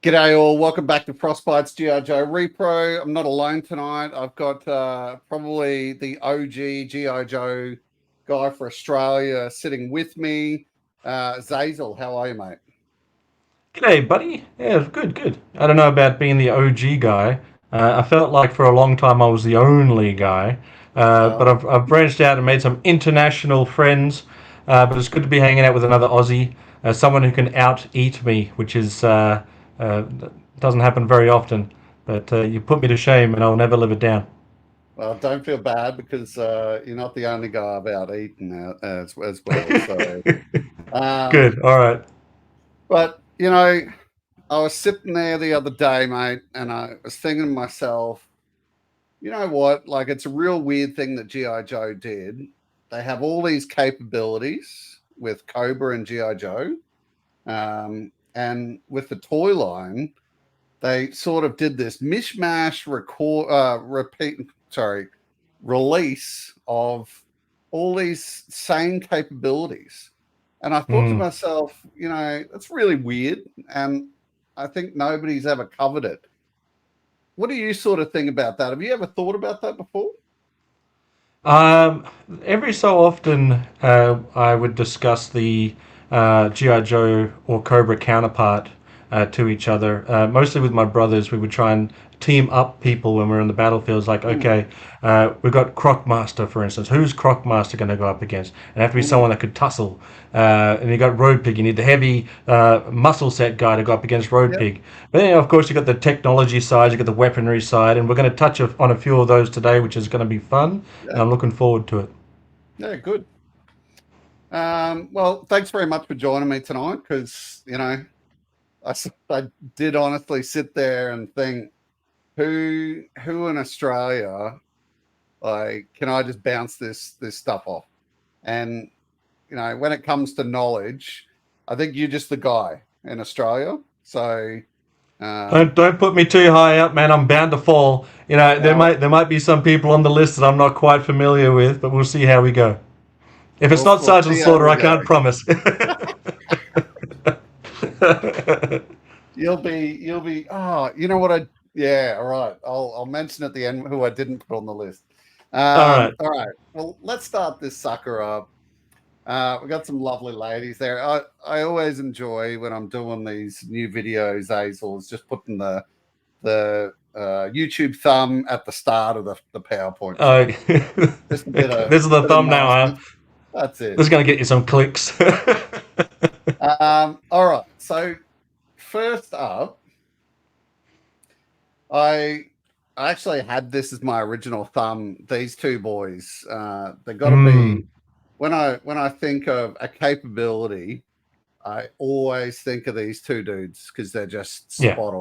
G'day all, welcome back to Frostbite's GI Joe Repro. I'm not alone tonight. I've got probably the OG GI Joe guy for Australia sitting with me. Xazyl, how are you, mate? G'day, buddy. Yeah, good. I don't know about being the OG guy. I felt like for a long time I was the only guy. But Uh, I've branched out and made some international friends. But it's good to be hanging out with another Aussie, someone who can out-eat me, which is uh, doesn't happen very often. But you put me to shame, and I'll never live it down. well, don't feel bad because you're not the only guy about eating as well. So, um, Good. All right. but I was sitting there the other day, mate, and I was thinking to myself, you know what? Like, it's a real weird thing that GI Joe did. They have all these capabilities with Cobra and GI Joe, and with the toy line, they sort of did this mishmash release of all these same capabilities. And I thought to Mm. myself, that's really weird, and I think nobody's ever covered it. What do you sort of think about that? Have you ever thought about that before? Um, every so often, I would discuss the GI Joe or Cobra counterpart to each other. Mostly with my brothers, we would try and team up people when we're in the battlefields. Like, Mm, okay, we've got Crocmaster, for instance. Who's Crocmaster going to go up against? It have to be mm, someone that could tussle. And you got Road Pig. You need the heavy muscle set guy to go up against Road yep, Pig. But then, of course, you got the technology side, you got the weaponry side, and we're going to touch on a few of those today, which is going to be fun, and yeah, I'm looking forward to it. yeah, good. Well, thanks very much for joining me tonight because, I did honestly sit there and think, who in Australia, like, can I just bounce this stuff off? And, when it comes to knowledge, I think you're just the guy in Australia. So, um, Don't put me too high up, man. I'm bound to fall. now There might be some people on the list that I'm not quite familiar with, but we'll see how we go. If it's not we'll Sergeant see how Slaughter, we I go. can't promise. You'll be. Oh, you know what Yeah, all right. I'll mention at the end who I didn't put on the list. All right. All right. Well, let's start this sucker up. We got some lovely ladies there. I always enjoy when I'm doing these new videos, Hazel, is just putting the YouTube thumb at the start of the PowerPoint Uh, shot. Just a bit of this is the bit of thumbnail, huh? nastiness. That's it. This is going to get you some clicks. All right. So first up, I I actually had this as my original thumb. These two boys, they got to mm, be when I think of a capability, I always think of these two dudes because they're just yeah. spot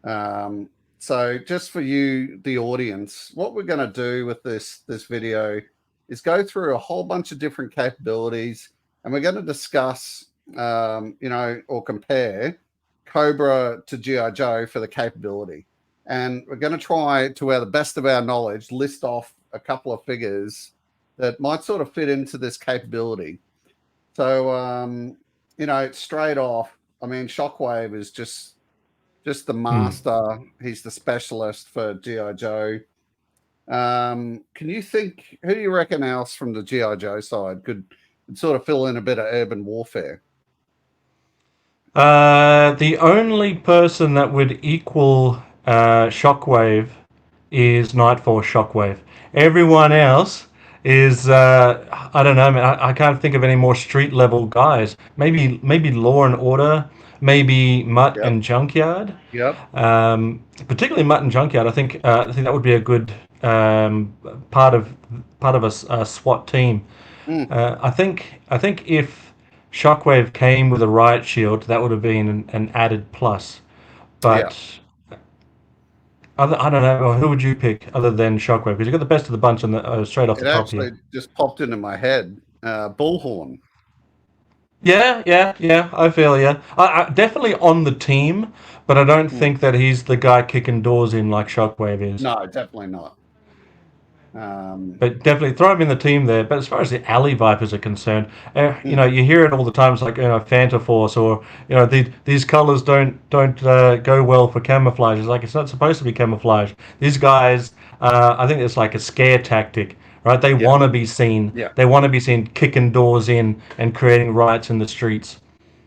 on. So just for you, the audience, what we're going to do with this video is go through a whole bunch of different capabilities, and we're going to discuss, or compare Cobra to GI Joe for the capability, and we're going to try to, the best of our knowledge, list off a couple of figures that might sort of fit into this capability. So, straight off, I mean, Shockwave is just the Mm. master. He's the specialist for GI Joe. Can you think who do you reckon else from the GI Joe side could sort of fill in a bit of urban warfare? The only person that would equal Shockwave is Nightforce Shockwave. Everyone else is I don't know, man. I can't think of any more street level guys. Maybe Law and Order, maybe Mutt Yep, and Junkyard. yep, Particularly Mutt and Junkyard. I think that would be a good part of a SWAT team. mm, I think if Shockwave came with a riot shield, that would have been an added plus. yeah. But I don't know. Who would you pick other than Shockwave? Because you got the best of the bunch on the straight off It the top actually here. just popped into my head. Bullhorn. Yeah. I feel yeah. Definitely on the team, but I don't Mm, think that he's the guy kicking doors in like Shockwave is. no, definitely not. But definitely throw him in the team there. But as far as the alley vipers are concerned, mm, you hear it all the time. It's like Fanta Force, or these colors don't go well for camouflage. It's like it's not supposed to be camouflage. These guys, I think it's like a scare tactic, right? They yeah, want to be seen. yeah, They want to be seen kicking doors in and creating riots in the streets.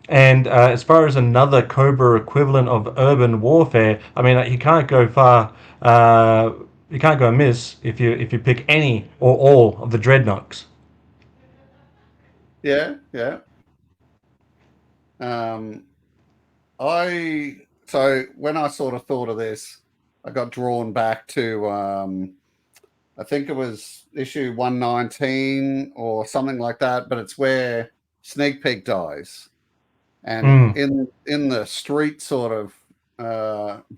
And as far as another Cobra equivalent of urban warfare, I mean, you can't go far. You can't go amiss if you pick any or all of the dreadnoks. yeah, yeah. Um, I so when I sort of thought of this, I got drawn back to I think it was issue 119 or something like that, but it's where Sneak Peek dies. And Mm, in the street sort of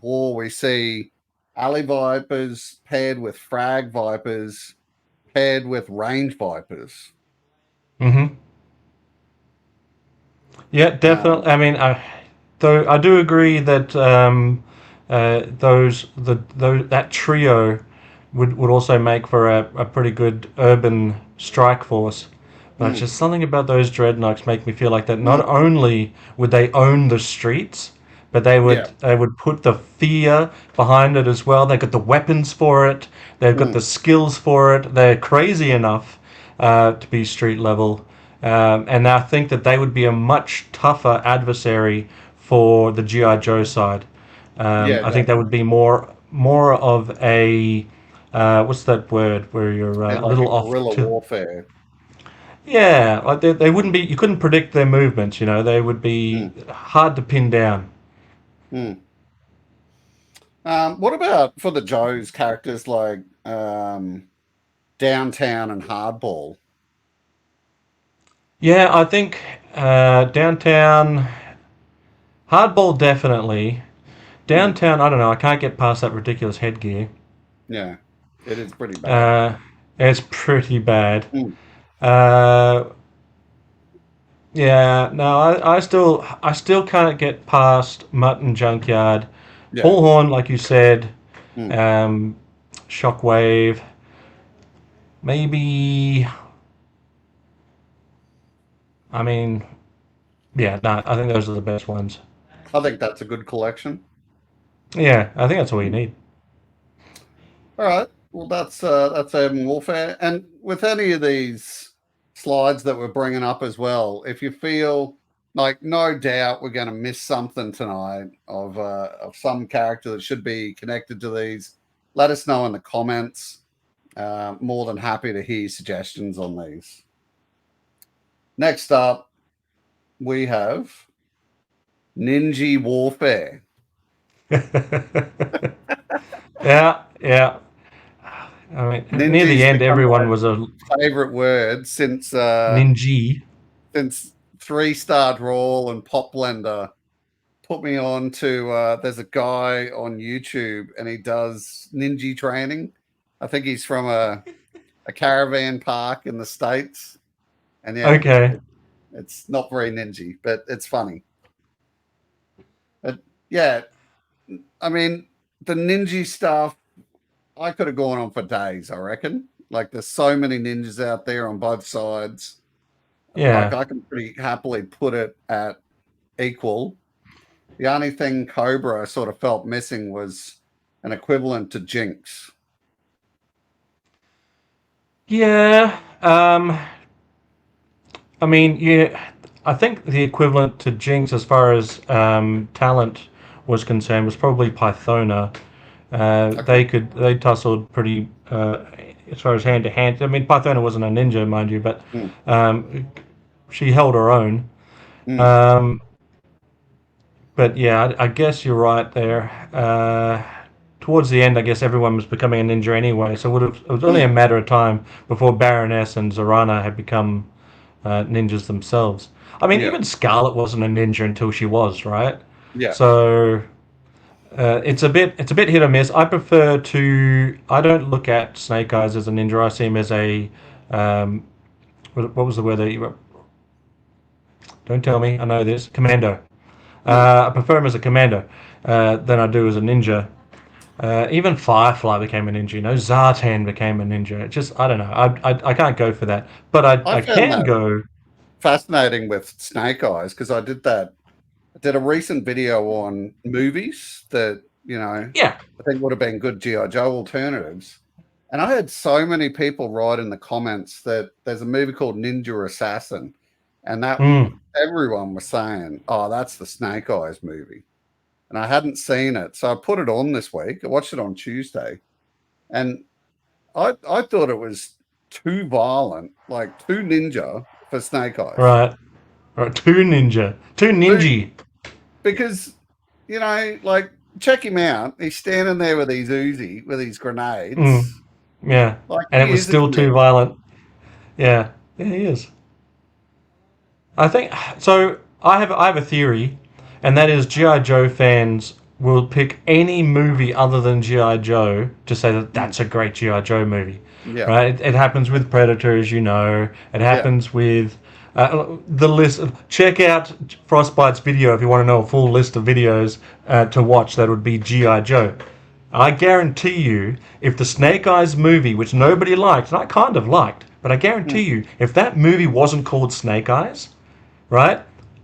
war, we see alley vipers paired with frag vipers paired with range vipers. hmm. Yeah, Um, definitely. I mean, though I do agree that those that trio would also make for a pretty good urban strike force. But it's mm, just something about those dreadnoks make me feel like that not mm, only would they own the streets, but yeah, they would put the fear behind it as well. They got the weapons for it. They've got the mm, skills for it. They're crazy enough to be street level. And I think that they would be a much tougher adversary for the GI Joe side. yeah, I think that would definitely. be more of a what's that word where you're Yeah, a like a little off guerrilla to. warfare. Yeah, like they wouldn't be. You couldn't predict their movements. They would be Mm, hard to pin down. mm. What about for the Joes characters like Downtown and Hardball? Yeah, I think downtown hardball definitely. Mm, Downtown, I don't know. I can't get past that ridiculous headgear. yeah, it is pretty bad. Uh, it's pretty bad. Mm, Uh, yeah, no, I still can't get past Mutton Junkyard, yeah. Bullhorn, like you said, Mm. um, Shockwave, maybe. I mean, yeah, no, I think those are the best ones. I think that's a good collection. Yeah, I think that's all you Mm. need. All right. Well, that's urban warfare, and with any of these slides that we're bringing up as well, if you feel like no doubt we're going to miss something tonight of some character that should be connected to these, let us know in the comments. More than happy to hear suggestions on these. Next up, we have Ninja Warfare. Yeah, yeah. I mean, near the Ninja's end, become everyone my was a favorite word ninja. since 3 Star Drawl and Pop Blender put me on to there's a guy on YouTube and he does ninja training. I think he's from a caravan park in the States. And yeah, Okay. it's not very ninja, but it's funny. But yeah, I mean, the ninja stuff, I could have gone on for days, I reckon. Like there's so many ninjas out there on both sides. Like Yeah. I can pretty happily put it at equal. The only thing Cobra sort of felt missing was an equivalent to Jinx. Yeah. I mean, yeah. I think the equivalent to Jinx, as far as talent was concerned, was probably Pythona. Okay. They tussled pretty as far as hand to hand. I mean, Pythona wasn't a ninja, mind you, but Mm, um, she held her own. mm, Um, but yeah, I guess you're right there. Towards the end, I guess everyone was becoming a ninja anyway, so it was only a mm. matter of time before Baroness and Zorana had become ninjas themselves. I mean, Yeah. even Scarlet wasn't a ninja until she was, right? Yeah. So it's a bit hit or miss. I don't look at Snake Eyes as a ninja. I see him as a um, what was the word that you don't tell me. I know this commando. Mm, I prefer him as a commando than I do as a ninja. Even Firefly became a ninja. You know, Zartan became a ninja. It just, I don't know. I can't go for that, but I I found can that go. fascinating with Snake Eyes because I did that. I did a recent video on movies that Yeah. I think would have been good GI Joe alternatives, and I had so many people write in the comments that there's a movie called Ninja Assassin, and that Mm, everyone was saying, "Oh, that's the Snake Eyes movie," and I hadn't seen it, so I put it on this week. I watched it on Tuesday, and I thought it was too violent, like too ninja for Snake Eyes. right. Right. Two ninja. Two Too, ninja. because like check him out. He's standing there with his Uzi with his Mm, grenades. yeah. Like And it he was is a still too kid. violent. Yeah. Yeah, he is. I think so. I have a theory, and that is GI Joe fans will pick any movie other than GI Joe to say that Mm, that's a great GI Joe movie, yeah, right? It happens with Predator, as you know. It yeah. happens with the list. Check out Frostbite's video if you want to know a full list of videos to watch. That would be GI Joe. I guarantee you, if the Snake Eyes movie, which nobody liked, and I kind of liked, but I Mm, guarantee you, if that movie wasn't called Snake Eyes, right?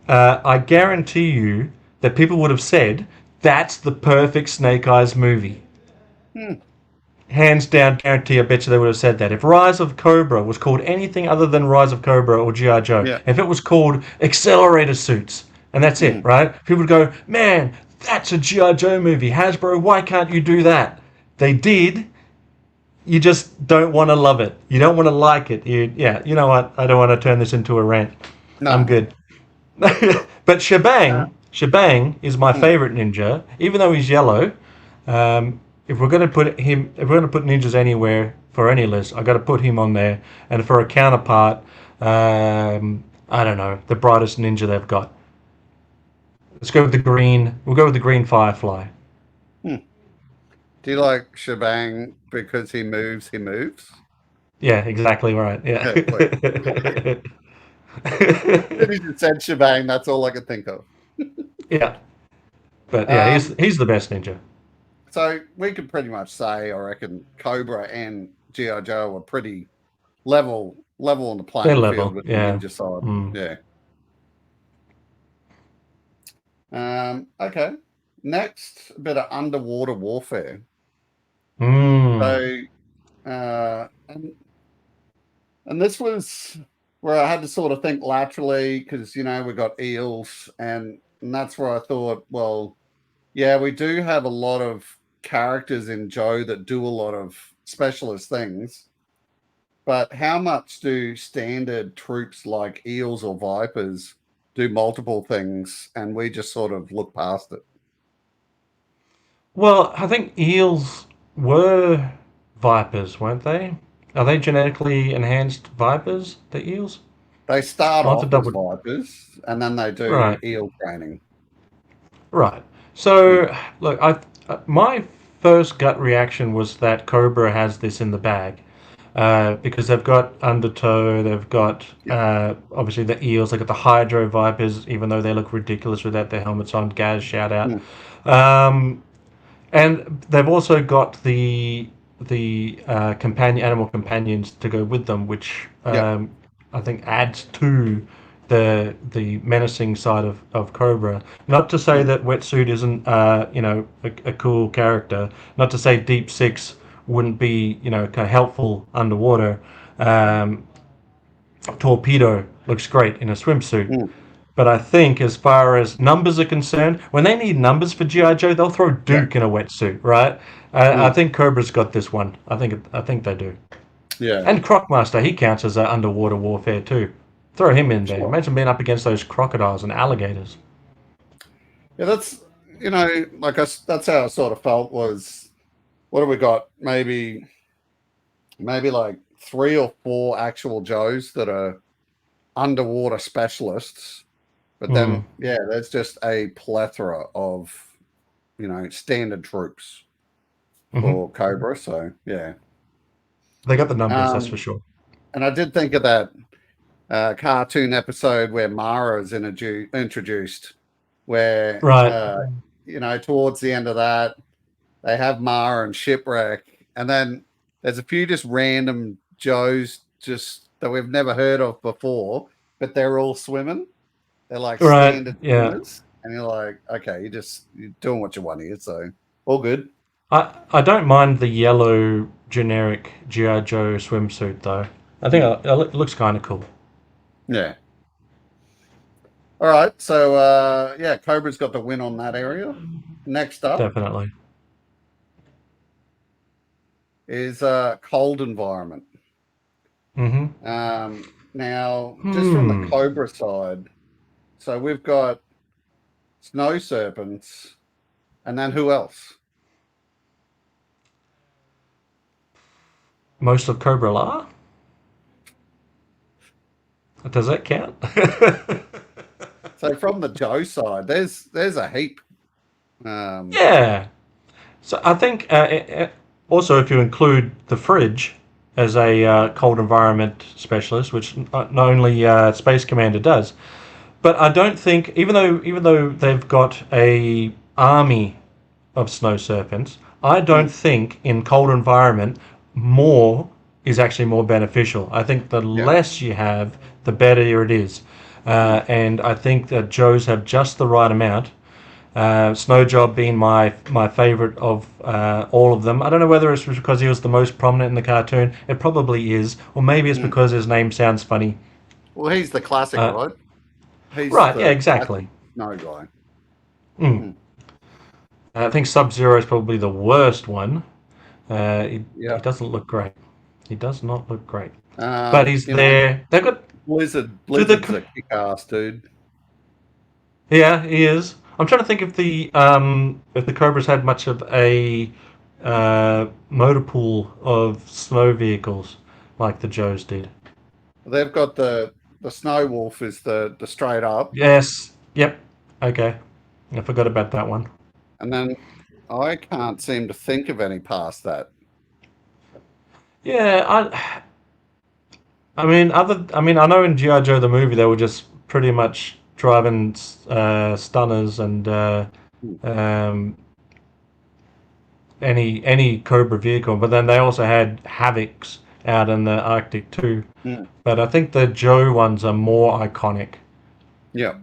I guarantee you that people would have said that's the perfect Snake Eyes movie. mm, Hands down, guarantee. I bet you they would have said that. If Rise of Cobra was called anything other than Rise of Cobra or GI Joe, yeah. if it was called Accelerator Suits, and that's it, Mm, right? People would go, "Man, that's a GI Joe movie. Hasbro, why can't you do that?" They did. You just don't want to love it. You don't want to like it. Yeah. You know what? I don't want to turn this into a rant. I'm no. good. But Uh, Shebang is my mm, favorite ninja, even though he's yellow. If we're gonna put ninjas anywhere for any list, I got to put him on there. And for a counterpart, I don't know, the brightest ninja they've got. Let's go with the green. We'll go with the green Firefly. mm. Do you like Shebang because he moves? He moves. Yeah, exactly right. Yeah. Yeah, like as you said Shebang, that's all I could think of. Yeah, but yeah, he's Um, he's the best ninja. so we could pretty much say, I reckon, Cobra and GI Joe are pretty level on the They're playing field level. with the Yeah. ninja side. Mm. Yeah. Okay. Next, a bit of underwater warfare. Mm. So, uh, and, and this was where I had to sort of think laterally because we got eels, and that's where I thought, well, yeah, we do have a lot of characters in Joe that do a lot of specialist things, but how much do standard troops like eels or vipers do multiple things, and we just sort of look past it? Well, I think eels were vipers, weren't they? Are they genetically enhanced vipers, the eels? They start I'll have to off as double. vipers, and then they do Right, eel training. right. Mm, So, look, my first gut reaction was that Cobra has this in the bag. Because they've got Undertow, they've got yeah. obviously the eels, they've got the Hydro Vipers, even though they look ridiculous without their helmets on. Gaz, shout out. Mm, Um, And they've also got the companion animal companions to go with them, which yeah. I think adds to the menacing side of Cobra. Not to say Mm, that Wetsuit isn't a cool character. Not to say Deep Six wouldn't be kind of helpful underwater. Um, Torpedo looks great in a swimsuit. mm, But I think, as far as numbers are concerned, when they need numbers for GI Joe, they'll throw yeah. Duke in a wetsuit, right? I Mm, think Cobra's got this one. I think they do. yeah. And Crocmaster, he counts as underwater warfare too. Throw him in there. Sure. Imagine being up against those crocodiles and alligators. Yeah, that's like that's how I sort of felt was what have we got? Maybe like three or four actual Joes that are underwater specialists. But Hmm. then yeah, there's just a plethora of, standard troops Hmm. for Cobra. So yeah. They got the numbers, that's for Um sure. and I did think of that cartoon episode where Mara is introduced, where Right. towards the end of that. they have Mara and Shipwreck, and then there's a few just random Joes just that we've never heard of before, but they're all swimming. They're like Right. standard Yeah. swimmers, and you're like, okay, you're doing what you want here, so all good. I don't mind the yellow generic GI Joe swimsuit though. I think Hmm. it looks kind of cool. Yeah. All right. So yeah, Cobra's got the win on that area. Next up Definitely. is cold environment. Mm-hmm. Now, just from the Hmm. Cobra side, so we've got snow serpents, and then who else? Most of Cobra La? Does that count? So from the Joe side, there's a heap. Um, Yeah. So I think also if you include the fridge as a cold environment specialist, which not only Space Commander does, but I don't think even though they've got a army of snow serpents, I don't mm, think in cold environment more is actually more beneficial. I think the yeah. less you have, the better it is. Mm, And I think that Joes have just the right amount. Snowjob being my favorite of all of them. I don't know whether it's because he was the most prominent in the cartoon. It probably is, or maybe it's mm. because his name sounds funny. Well, he's the classic, Uh, right? He's right? Yeah, the classic exactly. snow guy. Mm. Mm, I think Sub Zero is probably the worst one. He yeah. doesn't look great. He does not look great. But he's You know, there. They've got do Blizzard's the a kick-ass dude. yeah, he is. I'm trying to think if the Cobras had much of a motor pool of snow vehicles like the Joes did. They've got the Snow Wolf is the straight up, Yes. Yep. Okay. I forgot about that one. and then I can't seem to think of any past that. Yeah. I mean, I know in GI Joe the movie they were just pretty much driving stunners and Mm, um, any Cobra vehicle, but then they also had Havocs out in the Arctic too. mm, But I think the Joe ones are more iconic, yeah,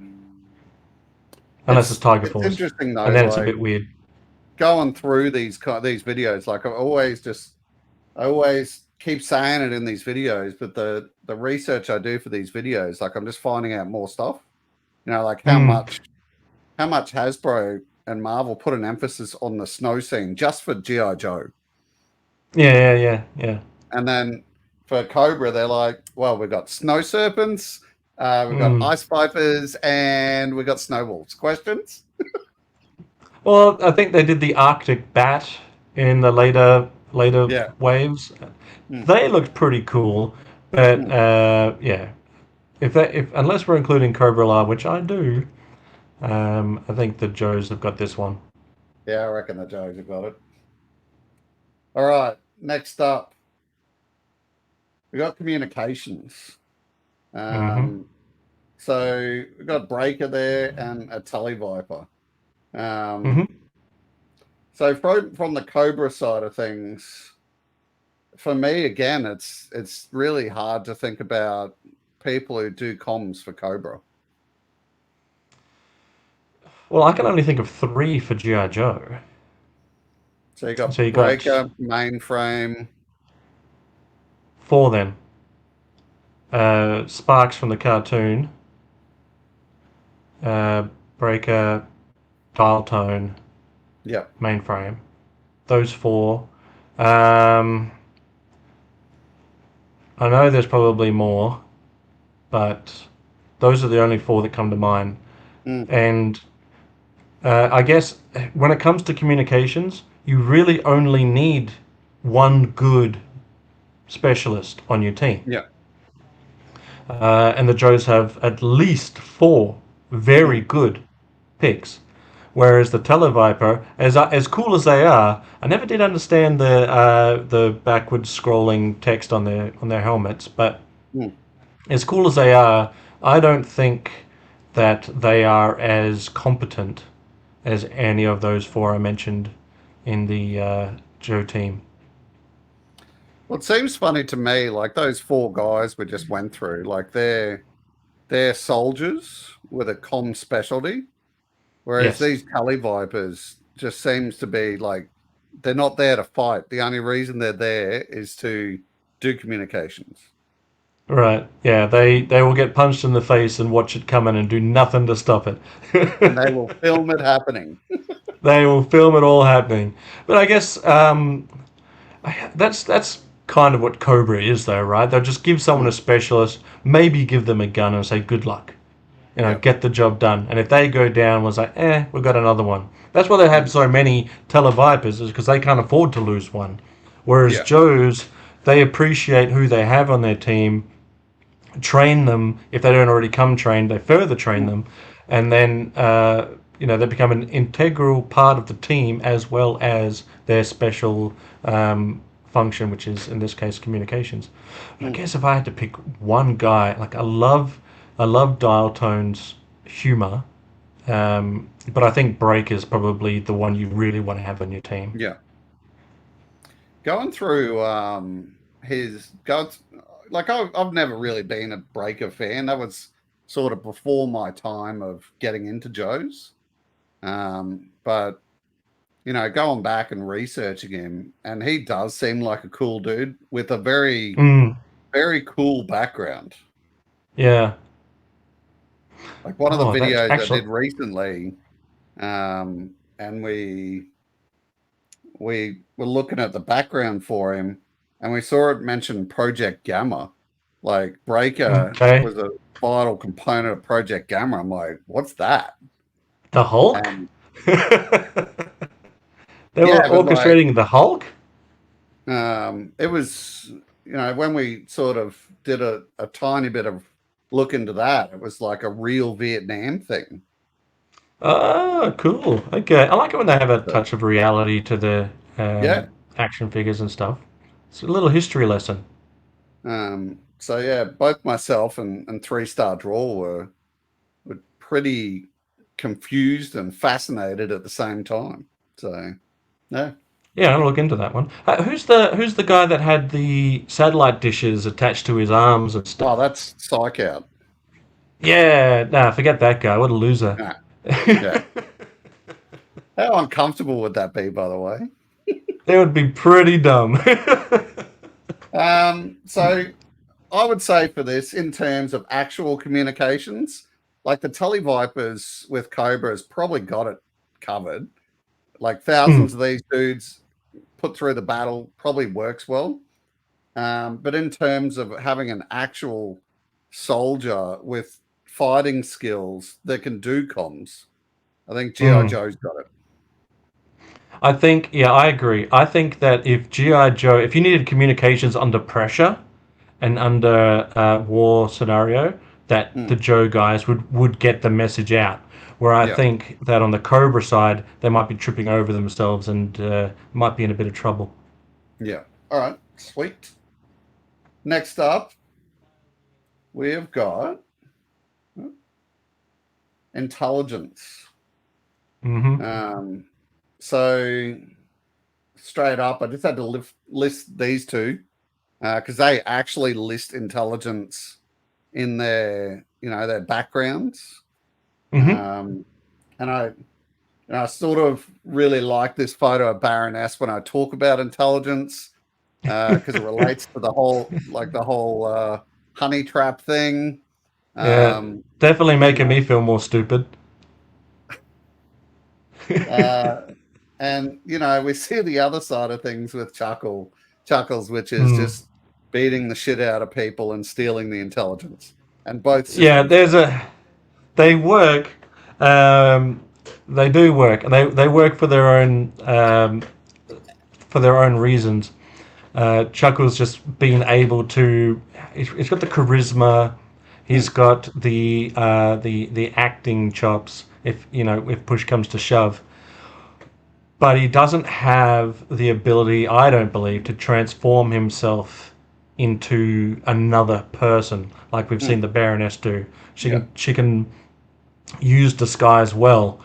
unless it's Tiger it's Force, interesting though. and then it's a Like bit weird. going through these videos, like I always keep saying it in these videos, but the research I do for these videos, like I'm just finding out more stuff. You know, like Mm. how much Hasbro and Marvel put an emphasis on the snow scene just for GI Joe, Yeah, yeah, yeah, yeah. and then for Cobra, they're like, well, we've got snow serpents, we've got Mm. ice vipers, and we've got snow wolves. Questions? Well, I think they did the Arctic bat in the later Yeah. waves. Mm, They looked pretty cool, but mm. yeah, if unless we're including Cobra La, which I do, I think the Joes have got this one. Yeah, I reckon the Joes have got it. All right. Next up, we got communications. Hmm. Um, so we got Breaker there and a Tully Viper. Um, Hmm. so from the Cobra side of things, for me again, it's really hard to think about people who do comms for Cobra. Well, I can only think of three for GI Joe. So you got So you got Breaker, Mainframe. four then. Sparks from the cartoon, uh, Breaker, Dial Tone, Yep. Mainframe. Those four. Um, I know there's probably more, but those are the only four that come to mind. Mm, And I guess when it comes to communications, you really only need one good specialist on your team. yeah. And the Joes have at least four very Mm, good picks. Whereas the Televiper, as cool as they are, I never did understand the backwards scrolling text on their helmets. But mm, as cool as they are, I don't think that they are as competent as any of those four I mentioned in the Joe team. Well, it seems funny to me, like those four guys we just went through, like they're soldiers with a comm specialty, whereas Yes. these Tally Vipers just seems to be like they're not there to fight. The only reason they're there is to do communications. Right. Yeah. They will get punched in the face and watch it come in and do nothing to stop it. And they will film it happening. They will film it all happening. But I guess that's kind of what Cobra is, though, right? They'll just give someone a specialist, maybe give them a gun and say good luck. Yeah. Get the job done. And if they go down, was like, we've got another one. That's why they have so many Televipers, is because they can't afford to lose one. Whereas Yeah. Joes, they appreciate who they have on their team, train them. If they don't already come trained, they further train them, and then they become an integral part of the team as well as their special function, which is in this case communications. But I guess if I had to pick one guy, like I love Dial Tone's humor, but I think Break is probably the one you really want to have on your team. Yeah. Going through his goes like I've never really been a Breaker fan. That was sort of before my time of getting into Joe's. But going back and researching him, and he does seem like a cool dude with a very, very cool background. Yeah. Like one of the Oh, that's videos I actually. did recently, and we were looking at the background for him, and we saw it mention Project Gamma. Like Breaker Okay. was a vital component of Project Gamma. I'm like, what's that? The Hulk? And They were yeah, but like orchestrating the Hulk? it was, when we sort of did a tiny bit of look into that, it was like a real Vietnam thing. Oh, cool. Okay. I like it when they have a So, touch of reality to the yeah. action figures and stuff. It's a little history lesson. So yeah, both myself and Three Star Draw were pretty confused and fascinated at the same time. So yeah. Yeah, I'll look into that one. Who's the guy that had the satellite dishes attached to his arms and Oh, stuff? that's Psych Out. Yeah, nah, forget that guy. What a loser. Yeah. Yeah. How uncomfortable would that be, by the way? That would be pretty dumb. So I would say for this, in terms of actual communications, like the Tully Vipers with Cobra has probably got it covered. Like thousands of these dudes put through the battle probably works well. But in terms of having an actual soldier with fighting skills that can do comms, I think GI Mm. Joe's got it. I think, yeah, I agree. I think that if GI Joe, if you needed communications under pressure and under war scenario, that the Mm, Joe guys would get the message out. Where I yeah, think that on the Cobra side, they might be tripping over themselves and might be in a bit of trouble. yeah. All right, sweet. Next up, we have got intelligence. Hmm. Um, so straight up, I just had to list these two because they actually list intelligence in their backgrounds. Hmm. Um, and I sort of really like this photo of Baroness when I talk about intelligence because it relates to the whole honey trap thing. Yeah, Um, definitely you making know, me feel more stupid. uh, and we see the other side of things with Chuckles, which is Hmm. just beating the shit out of people and stealing the intelligence. And both Yeah, systems work. they work. Um, they do work, and they work for their own reasons. Chuckles just being able to. He's got the charisma. He's Mm, got the acting chops. If push comes to shove, but he doesn't have the ability, I don't believe, to transform himself into another person like we've seen mm, the Baroness do. yeah, She can use disguise well,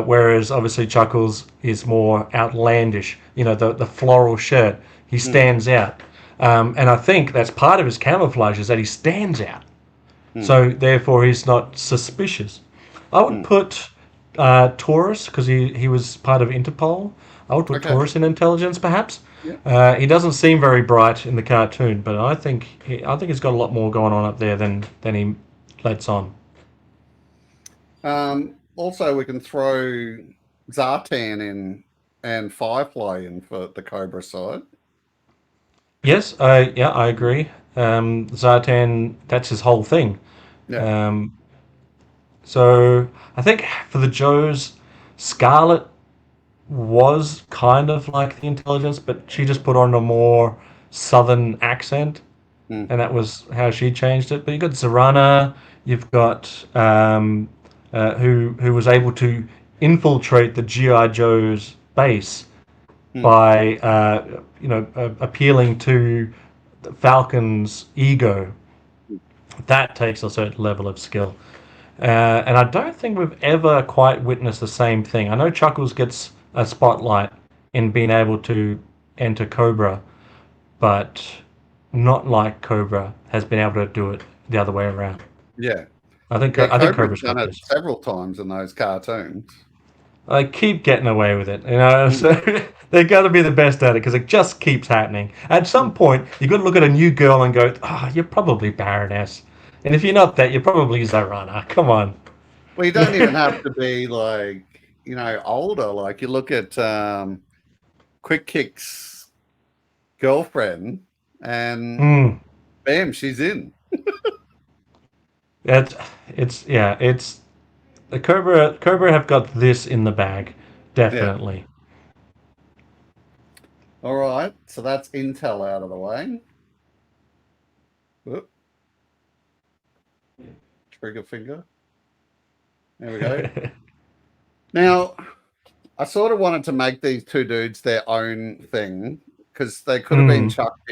whereas obviously Chuckles is more outlandish. You know, the floral shirt, he stands out. And I think that's part of his camouflage is that he stands out. So therefore, he's not suspicious. I would put Taurus because he was part of Interpol. I would put Okay. Taurus in intelligence, perhaps. Yeah. He doesn't seem very bright in the cartoon, but I think he's got a lot more going on up there than he lets on. Also, we can throw Zartan in and Firefly in for the Cobra side. Yes, I agree. Zartan, that's his whole thing. Yeah. Um, so I think for the Joes, Scarlet was kind of like the intelligence, but she just put on a more southern accent, Mm. and that was how she changed it. But you've got Zarana, you've got who was able to infiltrate the GI Joe's base Mm. by appealing to Falcon's ego. That takes a certain level of skill. And I don't think we've ever quite witnessed the same thing. I know Chuckles gets a spotlight in being able to enter Cobra, but not like Cobra has been able to do it the other way around. Yeah. I Yeah. think Cobra's Cobra's done got it this. several times in those cartoons. I keep getting away with it, you know. Mm. So they got to be the best at it because it just keeps happening. At some point, you got to look at a new girl and go, "Ah, oh, you're probably Baroness," and if you're not that, you're probably Zarana. Come on. Well, you don't even have to be like, older. Like you look at Quick Kick's girlfriend and Hmm. bam, she's in. It's it's the Cobra have got this in the bag, Yeah. definitely. All right. So that's Intel out of the way. Whoop, trigger finger. There we go. Now, I sort of wanted to make these two dudes their own thing because they could have been Hmm. chucked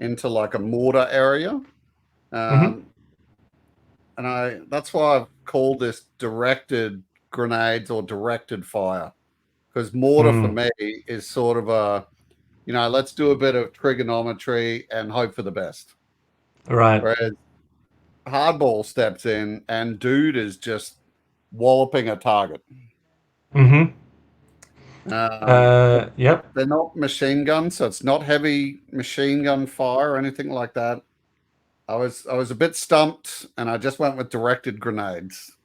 into like a mortar area. Mm-hmm. Um, and that's why I've called this directed grenades or directed fire. Because mortar for Mm. me is sort of let's do a bit of trigonometry and hope for the best. Right. Whereas hardball steps in and dude is just walloping a target. Mm-hmm. But Yep. they're not machine guns, so it's not heavy machine gun fire or anything like that. I was a bit stumped, and I just went with directed grenades.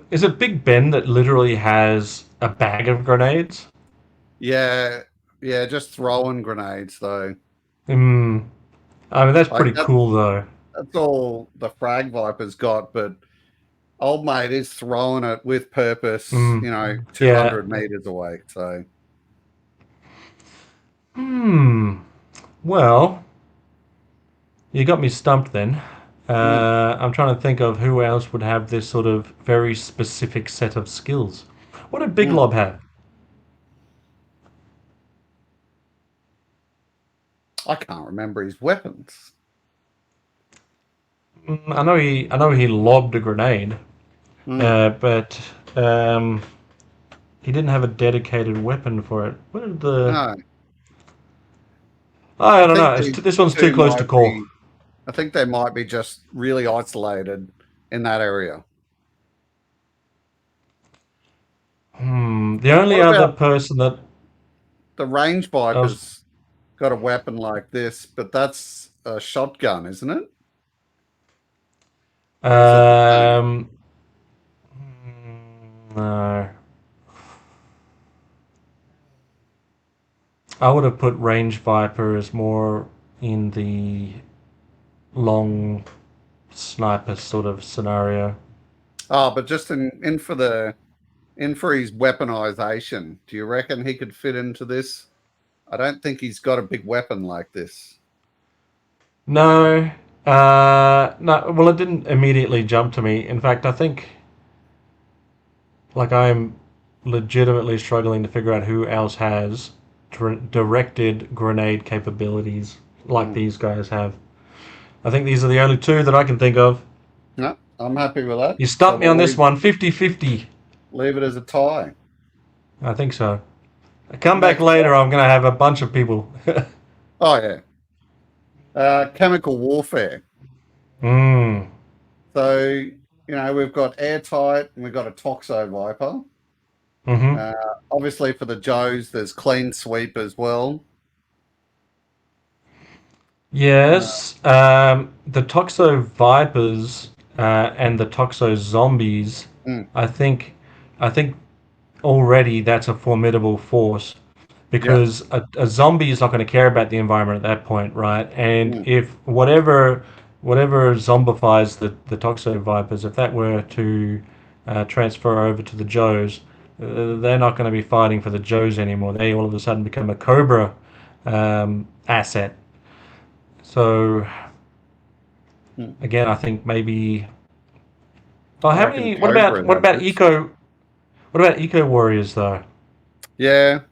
Is it Big Ben that literally has a bag of grenades? Yeah, yeah, just throwing grenades though. Hmm. I mean, that's Like pretty cool, though. that's all the frag viper's got, but old mate is throwing it with purpose. Hmm. Two Yeah. hundred meters away. So Hmm. Well, you got me stumped then. mm, I'm trying to think of who else would have this sort of very specific set of skills. What did Big mm. Lob have? I can't remember his weapons. I know he lobbed a grenade, Mm. but um, he didn't have a dedicated weapon for it. What did the? No, I I don't think know. these This one's too two close to might call. be. I think they might be just really isolated in that area. The only What other about person that the range I was, viper's got a weapon like this, but that's a shotgun, isn't it? Or is it the same? um, no, I would have put Range Viper as more in the long sniper sort of scenario. Oh, but just in for his weaponization. Do you reckon he could fit into this? I don't think he's got a big weapon like this. No, no. Well, it didn't immediately jump to me. In fact, I think like I'm legitimately struggling to figure out who else has directed grenade capabilities like Mm. these guys have. I think these are the only two that I can think of. No, I'm happy with that. You So stumped me we'll on this one, 50-50. leave it as a tie. I think so. Come back Next later, up. I'm going to have a bunch of people. Oh yeah. Chemical warfare. Mm. So, we've got airtight and we've got a toxo viper. Mm-hmm. Obviously for the Joes, there's clean sweep as well. Yes, the Toxo Vipers and the Toxo Zombies. Mm, I think, I think already that's a formidable force yeah. because a zombie is not going to care about the environment at that point, right? And Mm, if whatever zombifies the Toxo Vipers, if that were to transfer over to the Joes, they're not going to be fighting for the Joes anymore. They all of a sudden become a Cobra asset. So mm. again, I think maybe. Oh, I how reckon many? Cobra would What have about this. eco? What about eco warriors though? Yeah.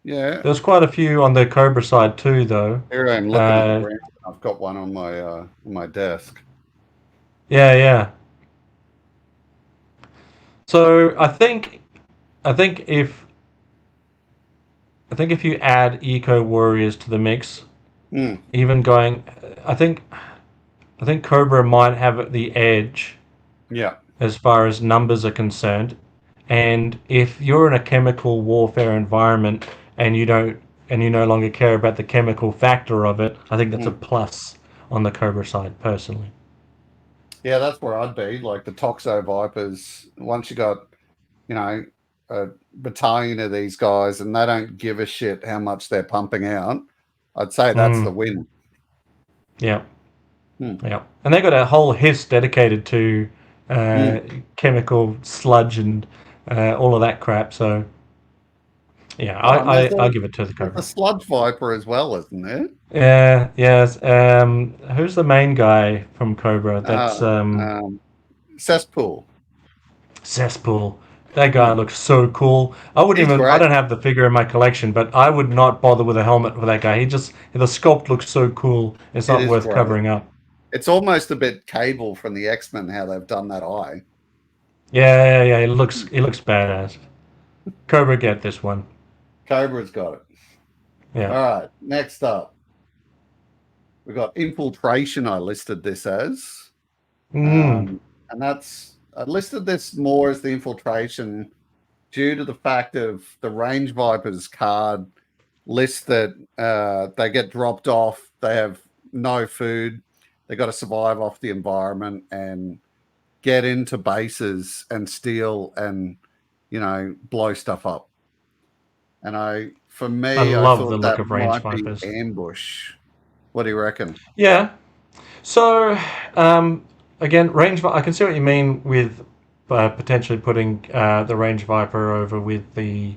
Yeah. There's quite a few on the Cobra side too, though. Here I am looking at the Uh, ground. I've got one on my desk. yeah, yeah. So I think if I think if you add eco warriors to the mix, Mm, even going, I think I think Cobra might have the edge yeah. as far as numbers are concerned. And if you're in a chemical warfare environment and you no longer care about the chemical factor of it, I think that's a Mm. plus on the Cobra side, personally. Yeah, that's where I'd be. Like the Toxo Vipers, once you got, you know, a battalion of these guys and they don't give a shit how much they're pumping out, I'd say that's the Mm, win. yeah, Hmm. yeah. And they got a whole hiss dedicated to uh, Mm. chemical sludge and all of that crap. So yeah, Oh, and I give it to the there's a Cobra. Sludge Viper as well, isn't there? Yeah, yes. Who's the main guy from Cobra? That's Uh, um, Cesspool. Cesspool. That guy Hmm. looks so cool. I wouldn't He's even. I great. don't have the figure in my collection, but I would not bother with a helmet for that guy. The sculpt looks so cool. It's It not is worth great. covering up. It's almost a bit Cable from the X-Men how they've done that eye. Yeah, yeah, yeah. Hmm. It looks badass. Cobra, get this one. Cobra's got it. Yeah. All right, next up, we've got Infiltration. I listed this as, Mm. and I listed this more as the Infiltration due to the fact of the Range Vipers card list that they get dropped off. They have no food. They got to survive off the environment and get into bases and steal and blow stuff up. And for I me, I love the thought look that of range might be vipers. ambush. What do you reckon? Yeah. So, um, again, I can see what you mean with potentially putting the range viper over with the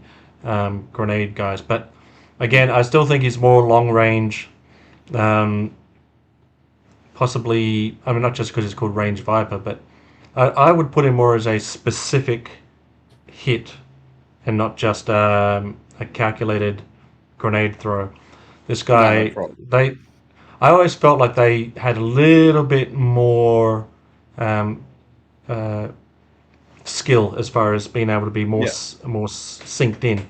grenade guys, but Mm, again, I still think he's more long range. Um, Possibly, I mean, not just because it's called range viper, but I would put him more as a specific hit and not just a calculated grenade throw. This no, that's guy, right. I always felt like they had a little bit more um, uh, skill as far as being able to be Yeah. more synced in.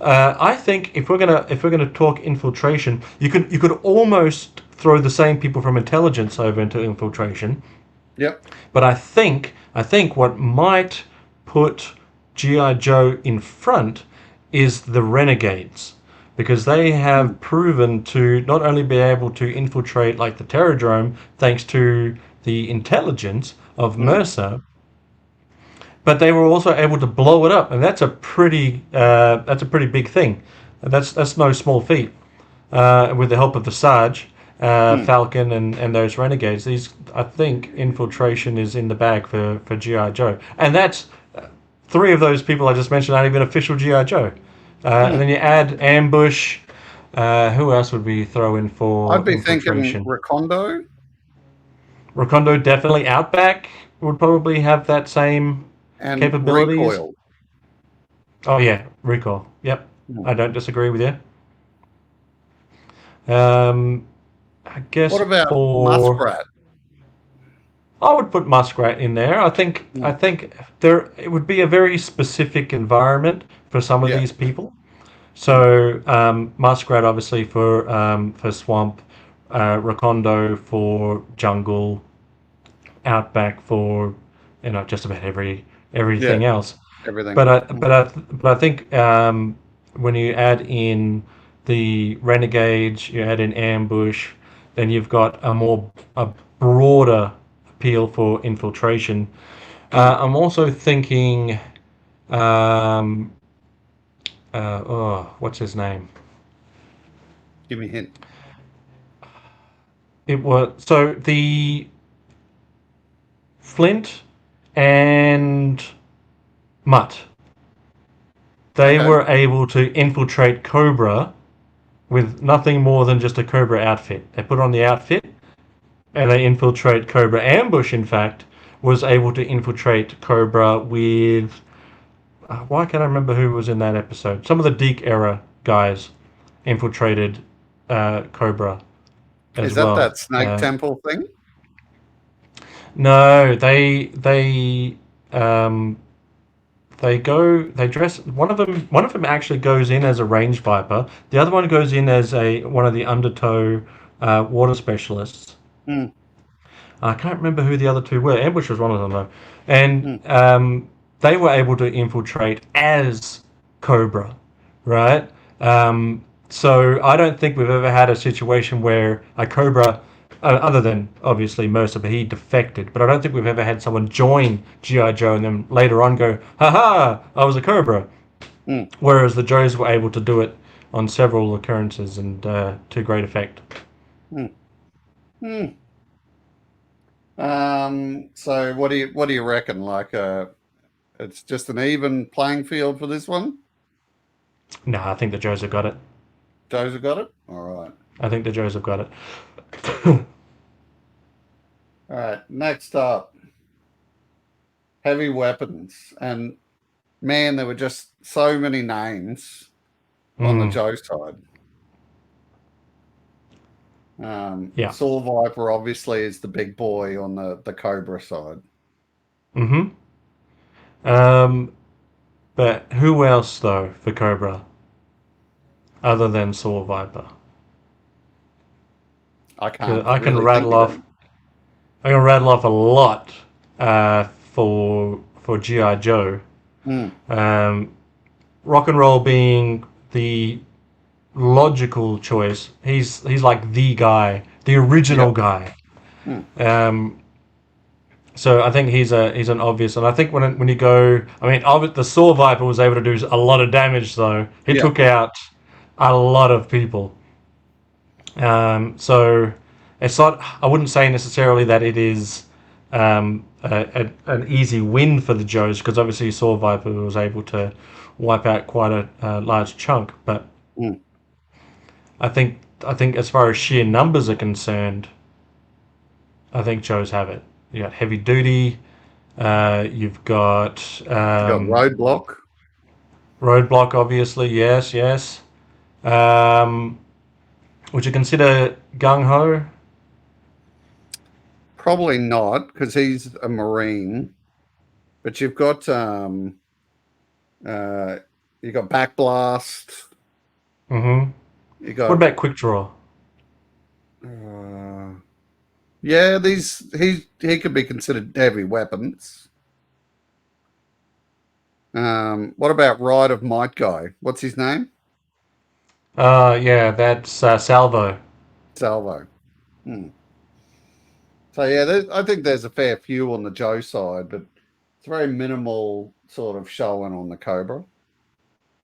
I think if we're gonna talk infiltration, you could almost throw the same people from intelligence over into infiltration. Yep. But I think what might put GI Joe in front is the renegades because they Mm, have proven to not only be able to infiltrate like the Terradrome thanks to the intelligence of mm, Mercer, but they were also able to blow it up, and that's a pretty big thing. That's no small feat. With the help of the Sarge, mm. Falcon, and those renegades, these I think infiltration is in the bag for GI Joe, and that's three of those people I just mentioned aren't even official GI Joe. And then Mm. you add ambush. Who else would we throw in I'd for be thinking infiltration? Recondo Rokondo definitely Outback would probably have that same and capabilities. Recoil. Oh yeah, recall. Yep, Mm. I don't disagree with you. Um, I guess What about for muskrat? I would put muskrat in there. I Mm. think there it would be a very specific environment for some of Yeah. these people. Mm. So muskrat obviously for swamp, Rakondo for jungle, outback for just about Yeah. everything else. Everything. But I think when you add in the renegades, you add in ambush, then you've got a broader appeal for infiltration. Mm. I'm also thinking, um, what's his name? Give me a hint. It was so the Flint and Mutt. They Okay. were able to infiltrate Cobra with nothing more than just a Cobra outfit. They put on the outfit and they infiltrate Cobra. Ambush, in fact, was able to infiltrate Cobra with. Why can't I remember who was in that episode? Some of the Deke era guys infiltrated Cobra as Is that well. that snake temple thing? No, um, they dress one of them actually goes in as a range viper. The other one goes in as a one of the undertow water specialists. Mm. I can't remember who the other two were. Ambush was one of them though, and Mm. they were able to infiltrate as Cobra, right? So I don't think we've ever had a situation where a Cobra, other than obviously Mercer, but he defected. But I don't think we've ever had someone join GI Joe and then later on go, "Ha ha! I was a Cobra." Mm. Whereas the Joes were able to do it on several occurrences and to great effect. Mm. Mm. So what do you reckon? Like it's just an even playing field for this one? No, I think the Joes have got it. Joe's have got it? All right. I think the Joes have got it. All right. Next up, heavy weapons. And man, there were just so many names on the Mm, Joe side. yeah. Saw Viper obviously is the big boy on the Cobra side. Mm-hmm. Um, but who else though for Cobra other than Saw Viper? I 'Cause can't really think rattle of off. any. I can rattle off a lot for GI Joe. Mm. Um, Rock and Roll being the logical choice. He's like the guy, the Yeah. original guy. Mm. Um, So I think he's an obvious, and I think when you go, I mean, the Saw Viper was able to do a lot of damage though. He Yeah. took out a lot of people. So it's not. I wouldn't say necessarily that it is an easy win for the Joes because obviously Saw Viper was able to wipe out quite a large chunk. But Mm. I think as far as sheer numbers are concerned, I think Joes have it. You got heavy duty. You've got You got Roadblock. roadblock, obviously. Yes, yes. Um, would you consider gung ho? Probably not because he's a Marine. But uh you got Backblast. Mm-hmm. You What got about quick draw? uh, yeah. These he could be considered heavy weapons. What about Ride of Might guy? What's his name? Yeah, that's salvo. Salvo. Hmm. So yeah, I think there's a fair few on the Joe side, but it's very minimal sort of showing on the Cobra.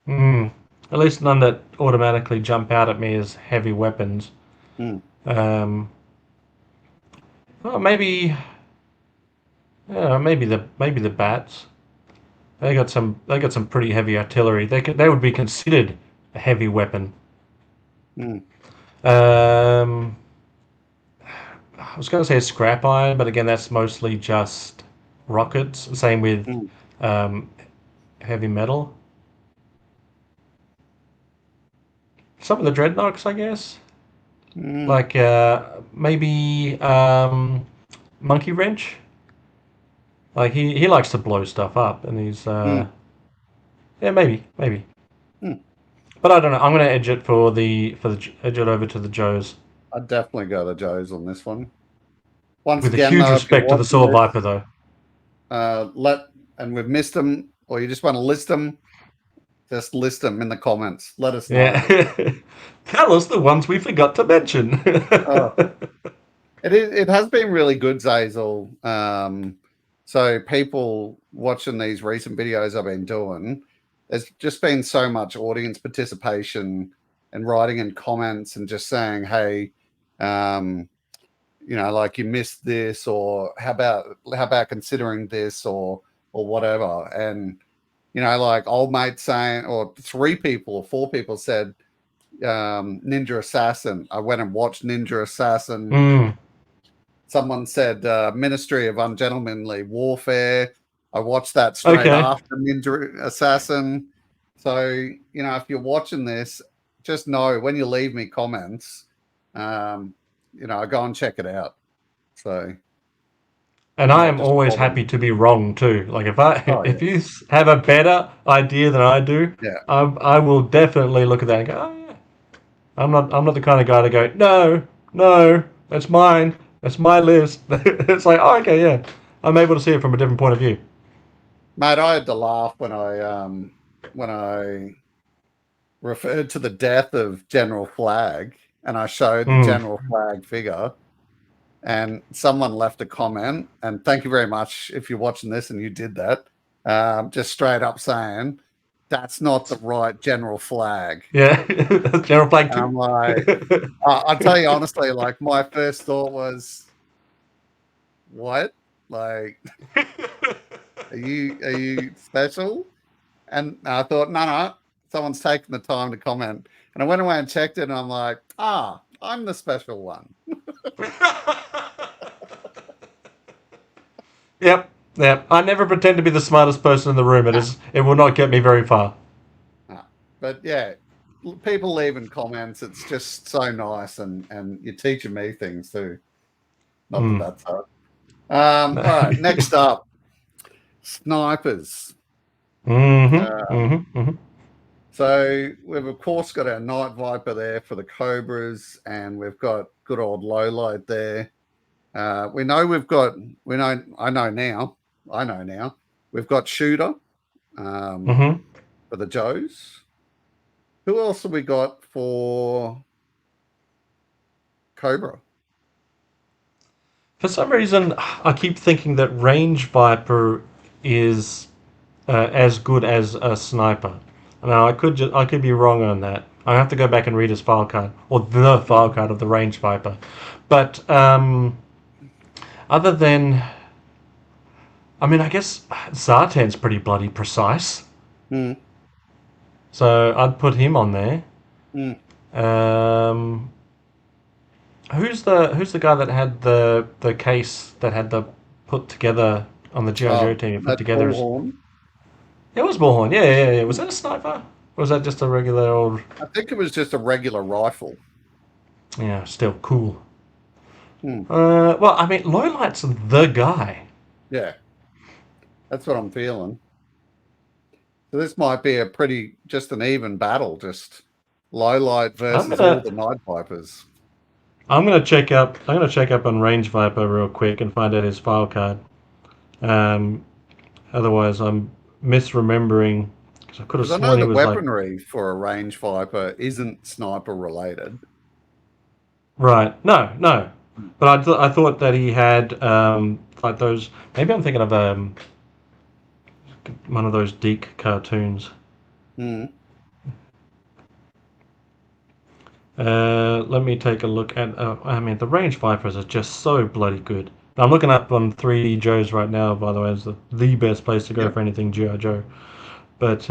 Mm. At least none that automatically jump out at me as heavy weapons. Hmm. Um, well, maybe the bats. They got some pretty heavy artillery. They would be considered a heavy weapon. Hmm. Um, I was going to say scrap iron, but again, that's mostly just rockets. Same with Hmm. um, heavy metal. Some of the dreadnoughts, I guess. Hmm. Like maybe Monkey Wrench. Like he likes to blow stuff up, and he's Mm, yeah, maybe. mm. But I don't know. I'm gonna edge it edge it over to the Joes. I'd definitely go the Joes on this one. Once With a again, huge though, if you're respect to the watching Sword this, Viper, though. and we've missed them, or you just want to list them, just list them in the comments. Let us know. Yeah. Tell us the ones we forgot to mention. Oh, it has been really good, Xazyl. So people watching these recent videos I've been doing, there's just been so much audience participation and writing in comments and just saying, hey, like you missed this, or how about considering this, or whatever. And like old mate saying, or 3 people or 4 people said, Ninja Assassin. I went and watched Ninja Assassin. Mm, Someone said Ministry of Ungentlemanly Warfare. I watched that straight okay. after Ninja Assassin. So, if you're watching this, just know when you leave me comments, go and check it out. So, And I'm I not am just always bobbing. happy to be wrong too. Like Oh, if yeah. you have a better idea than I do, Yeah. I will definitely look at that and go, oh yeah. I'm not the kind of guy to go, no, that's mine. That's my list. It's like, oh, okay, yeah. I'm able to see it from a different point of view. Mate, I had to laugh when I referred to the death of General Flag and I showed the Mm. General Flag figure. And someone left a comment, and thank you very much if you're watching this and you did that. Just straight up saying that's not the right General Flag, Yeah. General Flag and 2. I'm like, I'll tell you honestly, like my first thought was, what? Like, are you special? And I thought, no, someone's taken the time to comment, and I went away and checked it, and I'm like, I'm the special one. Yep. Yep. I never pretend to be the smartest person in the room. Nah, It will not get me very far. But yeah, people leaving comments, it's just so nice, and you're teaching me things too. Not that Mm. that's hard. All right, next up, snipers. Mm-hmm. Um, Mm-hmm. Mm-hmm. so we've of course got our Night Viper there for the Cobras, and we've got good old Lowlight there. We know we've got. We know. I know now. We've got Shooter Mm-hmm. for the Joes. Who else have we got for Cobra? For some reason, I keep thinking that Range Viper is as good as a sniper. Now, I could be wrong on that. I have to go back and read his file card, or the file card of the Range Viper. But other than, I mean, I guess Zartan's pretty bloody precise, Mm, so I'd put him on there. mm. Um, who's the guy that had the case that had the put together on the GI Joe team? Put That's together. Bullhorn. It was Bullhorn. Yeah. Was that a sniper? Or was that just a regular old? I think it was just a regular rifle. Yeah, still cool. Hmm. Well, I mean, Lowlight's the guy. Yeah, that's what I'm feeling. So this might be just an even battle, just low light I'm versus all gonna the Night Vipers. I'm gonna check up. I'm gonna check up on Range Viper real quick and find out his file card. Um, Otherwise, I'm misremembering because I could have Because I know sworn he the was like weaponry for a range Viper isn't sniper related. right. No. But I thought that he had like those. Maybe I'm thinking of one of those Deke cartoons. Hmm. Let me take a look at. I mean, the range vipers are just so bloody good. I'm looking up on 3D Joe's right now. By the way, it's the best place to go Yep. for anything GI Joe. But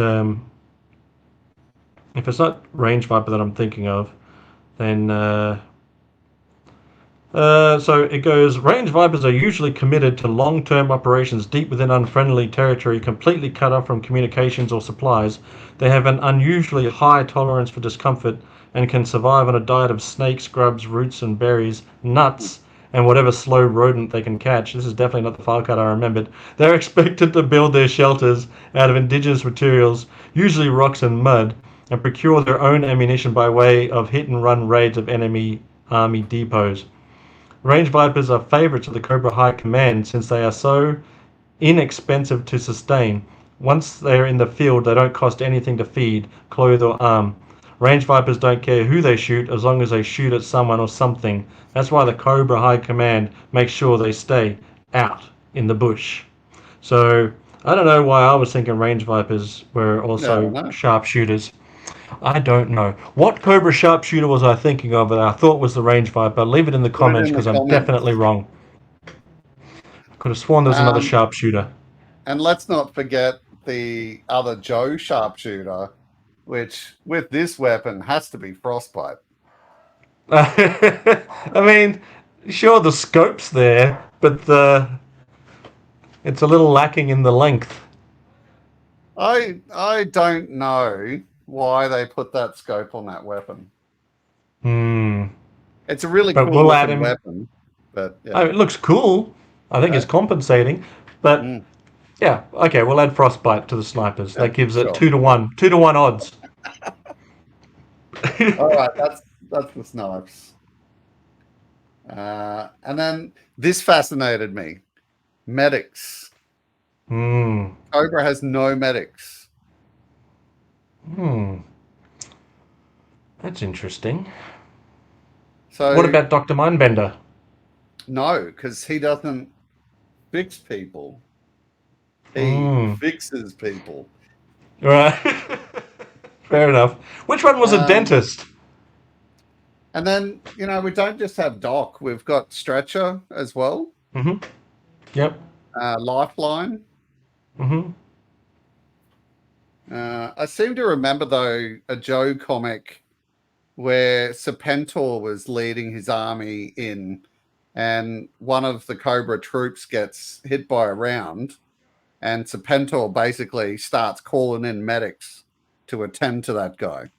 if it's not range viper that I'm thinking of, then so it goes. Range vipers are usually committed to long-term operations deep within unfriendly territory, completely cut off from communications or supplies. They have an unusually high tolerance for discomfort and can survive on a diet of snakes, grubs, roots and berries, nuts, and whatever slow rodent they can catch. This is definitely not the file card I remembered. They're expected to build their shelters out of indigenous materials, usually rocks and mud, and procure their own ammunition by way of hit-and-run raids of enemy army depots. Range Vipers are favourites of the Cobra High Command since they are so inexpensive to sustain. Once they're in the field, they don't cost anything to feed, clothe, or arm. Range Vipers don't care who they shoot as long as they shoot at someone or something. That's why the Cobra High Command makes sure they stay out in the bush. So, I don't know why I was thinking Range Vipers were also sharpshooters. I don't know. What Cobra sharpshooter was I thinking of that I thought was the Range Viper? Leave it in the Put it comments in the because I'm comments. definitely wrong. Could have sworn there's another sharpshooter. And let's not forget the other Joe sharpshooter, which with this weapon has to be Frostbite. I mean, sure, the scope's there, but it's a little lacking in the length. I don't know why they put that scope on that weapon. It's a really But cool we'll add looking him. weapon. But yeah. Oh, it looks cool. I think it's compensating. But yeah, okay, we'll add Frostbite to the snipers. That gives it 2-to-1. 2-to-1 odds. All right, that's the snipes. And then this fascinated me. Medics. Cobra has no medics. That's interesting. So what about Dr. Mindbender? No, because he doesn't fix people. He fixes people. Right. Fair enough. Which one was a dentist? And then, we don't just have Doc. We've got Stretcher as well. Yep. Lifeline. I seem to remember, though, a Joe comic where Serpentor was leading his army in, and one of the Cobra troops gets hit by a round, and Serpentor basically starts calling in medics to attend to that guy.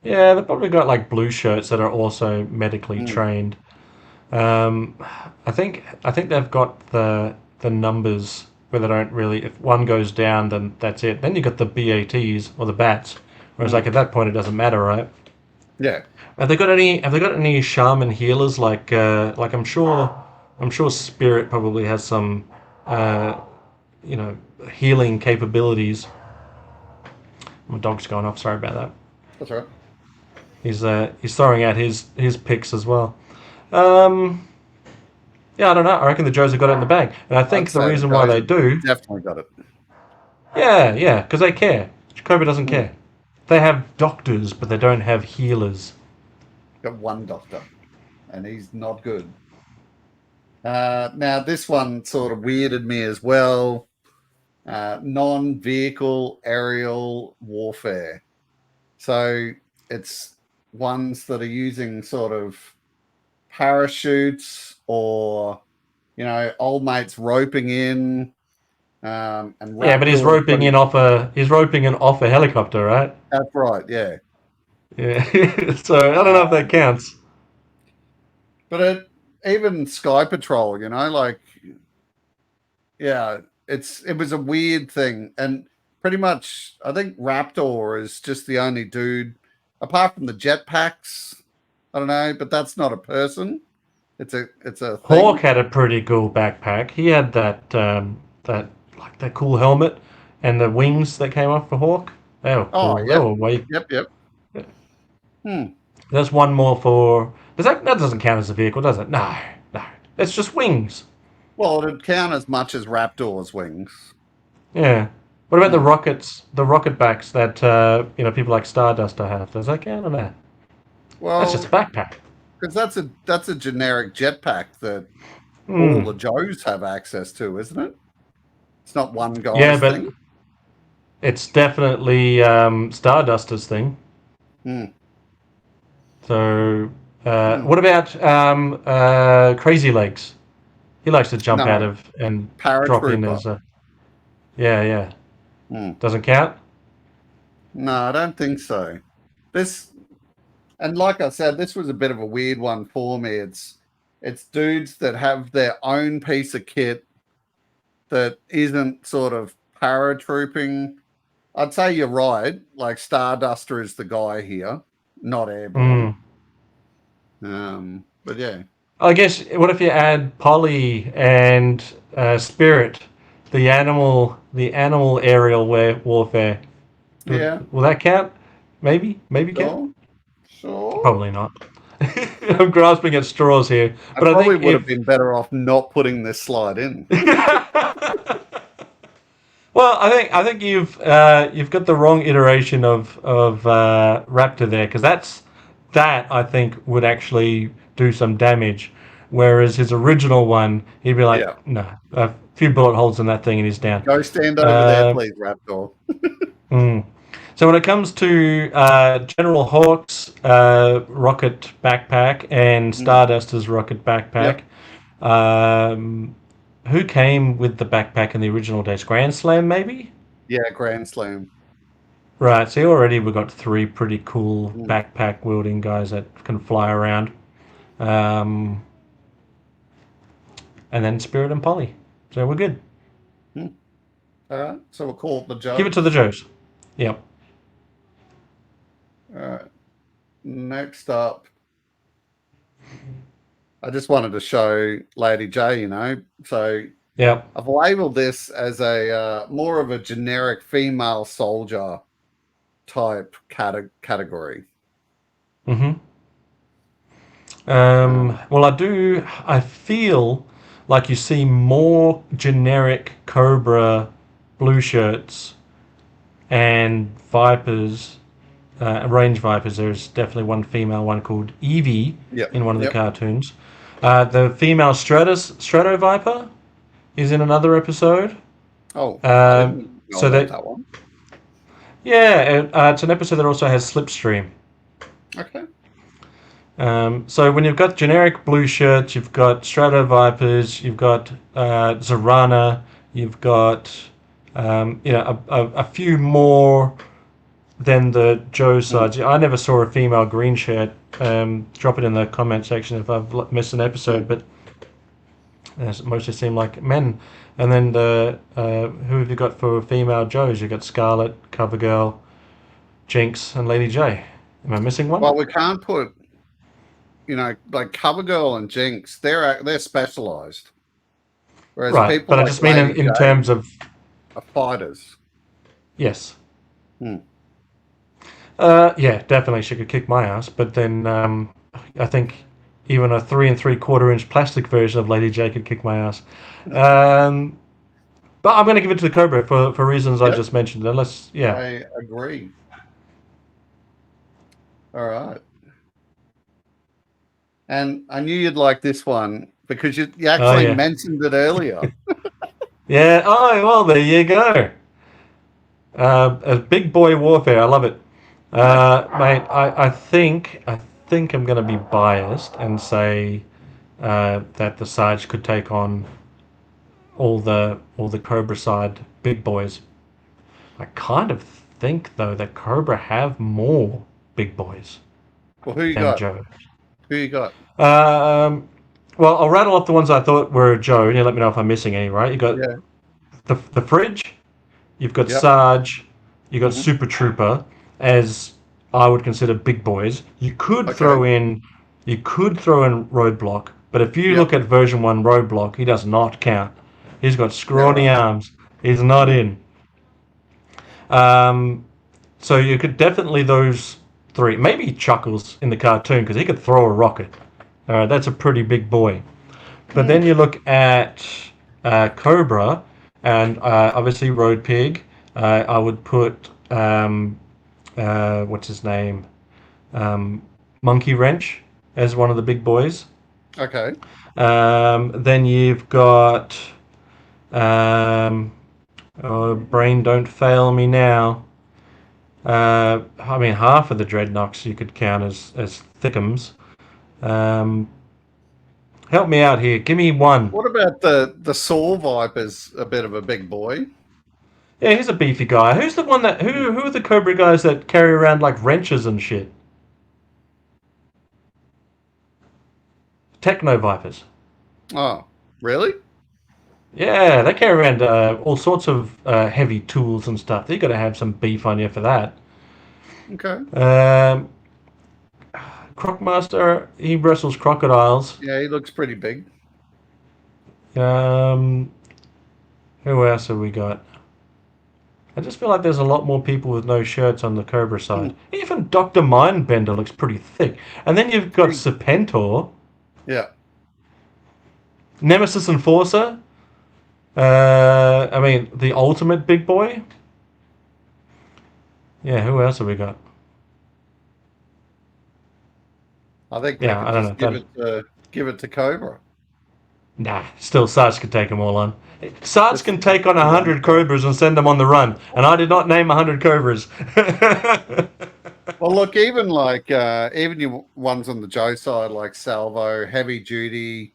Yeah, they've probably got like blue shirts that are also medically trained. I think they've got the numbers where they don't really. If one goes down, then that's it. Then you got the BATs or the bats. Whereas like at that point, it doesn't matter, right? Yeah. Have they got any shaman healers? Like I'm sure Spirit probably has some healing capabilities. My dog's gone off. Sorry about that. That's right. He's throwing out his picks as well. Yeah, I don't know. I reckon the Joes have got it in the bag, and I think the reason why they do definitely got it. Yeah, because they care. Cobra doesn't care. They have doctors, but they don't have healers. Got one doctor, and he's not good. Now this one sort of weirded me as well. Non-vehicle aerial warfare. So it's ones that are using sort of parachutes or, old mates roping in. And yeah, but he's roping in off a helicopter, right? That's right. Yeah. Yeah. So I don't know if that counts. But even Sky Patrol, yeah, it was a weird thing, and pretty much I think Raptor is just the only dude, apart from the jetpacks. I don't know, but that's not a person. It's a thing. Hawk had a pretty cool backpack. He had that cool helmet and the wings that came off for Hawk. They were cool. Yep. They were way. Yep. There's one more for. That doesn't count as a vehicle, does it? No. It's just wings. Well, it'd count as much as Raptor's wings. Yeah. What about the rockets, the rocket backs that people like Starduster have? Does that count or not? Well, that's just a backpack. Because that's a generic jetpack that all the Joes have access to, isn't it? It's not one guy's thing. It's definitely Starduster's thing. So, what about Crazy Legs? He likes to jump out of and drop in as a. Yeah. Doesn't count? No, I don't think so. And like I said, this was a bit of a weird one for me. It's dudes that have their own piece of kit that isn't sort of paratrooping. I'd say you're right. Like Starduster is the guy here, not Airborne. But yeah. I guess what if you add Polly and Spirit, the animal aerial warfare? Yeah. Will that count? Maybe count. Sure. Sure. Probably not. I'm grasping at straws here, I but I probably think would have if been better off not putting this slide in. well, I think you've got the wrong iteration of Raptor there because that I think would actually do some damage, whereas his original one he'd be like, Yeah. no, a few bullet holes in that thing and he's down. Go stand over there, please, Raptor. Mm. So when it comes to General Hawk's rocket backpack and Starduster's rocket backpack, Yep. who came with the backpack in the original days? Grand Slam, maybe? Yeah, Grand Slam. Right, so already we've got three pretty cool Mm. backpack wielding guys that can fly around. Um, and then Spirit and Polly. So we're good. Mm. All right. So we'll call it the Give it to the Joes. Joes. Yep. All right. Next up, I just wanted to show Lady J, So Yep. I've labeled this as a more of a generic female soldier type category. Mm-hmm. Um, Well, I feel like you see more generic Cobra blue shirts and Vipers, range Vipers. There's definitely one female one called Evie yep. in one of the Yep. cartoons. The female Strato Viper is in another episode. Oh, I Um, didn't know so about that, that one. yeah, it's an episode that also has Slipstream. Okay. So when you've got generic blue shirts, you've got Strato Vipers, you've got Zorana, you've got a few more than the Joe Mm. sides. I never saw a female green shirt. Drop it in the comment section if I've missed an episode, Mm. but it mostly seem like men. And then who have you got for female Joes? You've got Scarlet, Covergirl, Jinx, and Lady J. Am I missing one? Well, we can't put, like CoverGirl and Jinx. They're specialized, whereas Right, people but I like just mean Lady in J terms of are fighters. yes. Hmm. Yeah, definitely she could kick my ass. But then I think even a 3 3/4 inch plastic version of Lady J could kick my ass. Um, but I'm going to give it to the Cobra for reasons I Yep, just mentioned. Unless, yeah. I agree. All right. And I knew you'd like this one because you Oh, actually yeah. mentioned it earlier. Yeah. Oh, well, there you go. A big boy warfare. I love it. Mate, I think I'm going to be biased and say that the Sarge could take on all the Cobra side big boys. I kind of think though that Cobra have more big boys Well, who you than got? Joe. Who you got? Um, well, I'll rattle off the ones I thought were Joe, and you let me know if I'm missing any. Right? You got Yeah. the fridge. You've got Yep. Sarge. You got Hmm. Super Trooper, as I would consider big boys. Okay. You could throw in Roadblock, but if you Yep. look at version one Roadblock, he does not count. He's got Yeah. scrawny Right. arms. He's not Hmm. in. Um, so you could definitely those three. Maybe Chuckles in the cartoon because he could throw a rocket. That's a pretty big boy. But Hmm. then you look at Cobra and obviously Road Pig. I would put what's his name, Monkey Wrench as one of the big boys. Okay. Then you've got oh, brain don't fail me now. I mean, half of the Dreadnoks you could count as Thickums. Um, help me out here. Give me one. What about the Saw Viper's a bit of a big boy? Yeah, he's a beefy guy. Who's the one that who are the Cobra guys that carry around like wrenches and shit? techno vipers. Oh, really? Yeah, they carry around all sorts of heavy tools and stuff. You got to have some beef on you for that. Okay. Um, Crocmaster, he wrestles crocodiles. Yeah, he looks pretty big. Um, who else have we got? I just feel like there's a lot more people with no shirts on the Cobra Hmm. side. Even Dr. Mindbender looks pretty thick. And then you've got Pretty. Serpentor, Yeah. Nemesis Enforcer. I mean, the ultimate big boy. Yeah, who else have we got? I think they Yeah, could I don't just know. That, give it to Cobra. nah, still Sarge can take them all on. Sarge Just can take on the one 100 guy. Cobras and send them on the run. And I did not name 100 Cobras. Well, look, even like even your ones on the Joe side, like Salvo, Heavy Duty,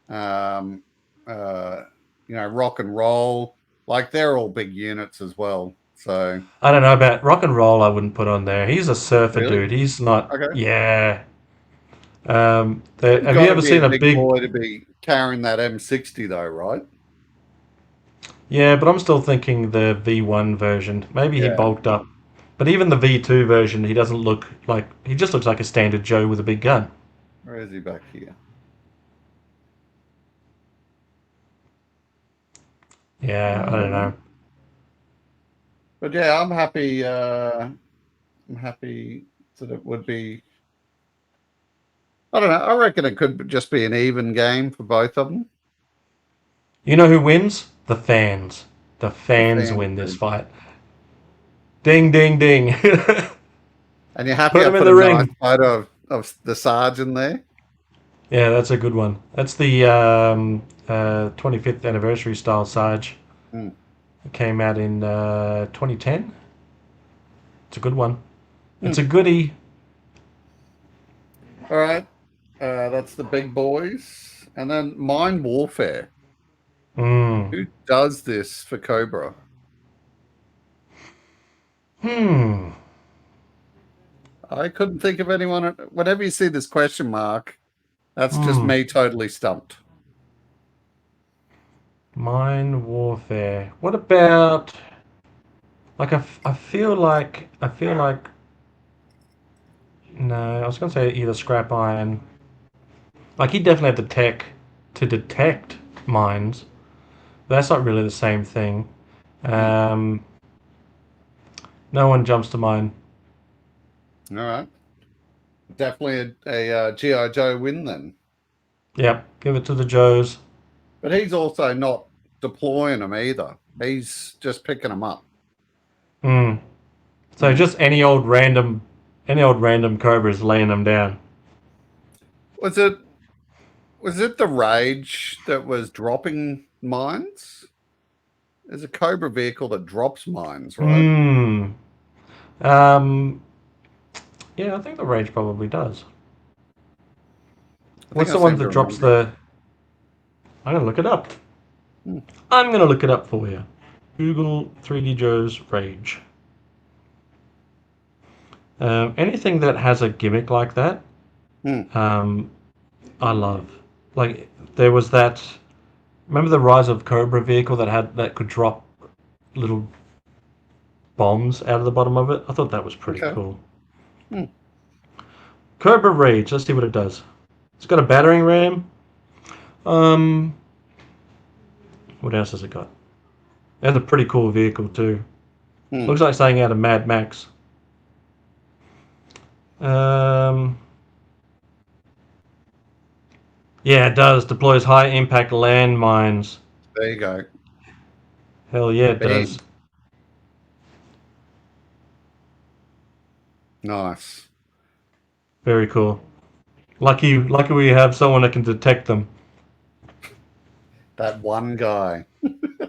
um, uh, Rock and Roll, like they're all big units as well. So I don't know about rock and roll. I wouldn't put on there. He's a surfer really, dude. He's not. okay, Yeah. you've Have you got to ever be a seen a big big? boy to be carrying that M60 though, right? Yeah, but I'm still thinking the V1 version. Maybe he Yeah. bulked up. But even the V2 version, he doesn't look like. He just looks like a standard Joe with a big gun. Where is he back here? Yeah, I don't know. But yeah, I'm happy. I'm happy that it would be. I don't know. I reckon it could just be an even game for both of them. You know who wins? The fans. The The fans fans win this do. fight. Ding, ding, ding. And you're happy Put I him in put the a nice ring. photo of the sergeant there? Yeah, that's a good one. That's the 25th anniversary style Sarge. Hmm. It came out in 2010. It's a good one. Hmm. It's a goodie. All right. That's the big boys. And then Mind Warfare. Mm. Who does this for Cobra? Hmm. I couldn't think of anyone. Whenever you see this question mark, that's just Hmm. me totally stumped. Mind warfare. What about like I feel like no, I was gonna say either scrap iron. Like he definitely had the tech to detect mines. But that's not really the same thing. Hmm. Um, no one jumps to mind. All right. Definitely a GI Joe win then. Yep, give it to the Joes. But he's also not deploying them either. He's just picking them up. Hmm. So Hmm. just any old random cobras laying them down. Was it the Rage that was dropping mines? There's a Cobra vehicle that drops mines, right? Hmm. Um. Yeah, I think the Rage probably does. I think What's I the one seem to that drops remember it. the? I'm gonna look it up. Hmm. I'm gonna look it up for you. Google 3D Joe's Rage. Anything that has a gimmick like that, Hmm. um, I love. Like there was that. Remember the Rise of Cobra vehicle that could drop little bombs out of the bottom of it? I thought that was pretty Okay. cool. Hmm. Cobra Rage. Let's see what it does. It's got a battering ram. Um, what else has it got? It has a pretty cool vehicle too. Hmm. Looks like something out of Mad Max. Um, yeah, it does. Deploys high impact landmines. There you go. Hell yeah, it does. Bam. Nice. Very cool. Lucky we have someone that can detect them. That one guy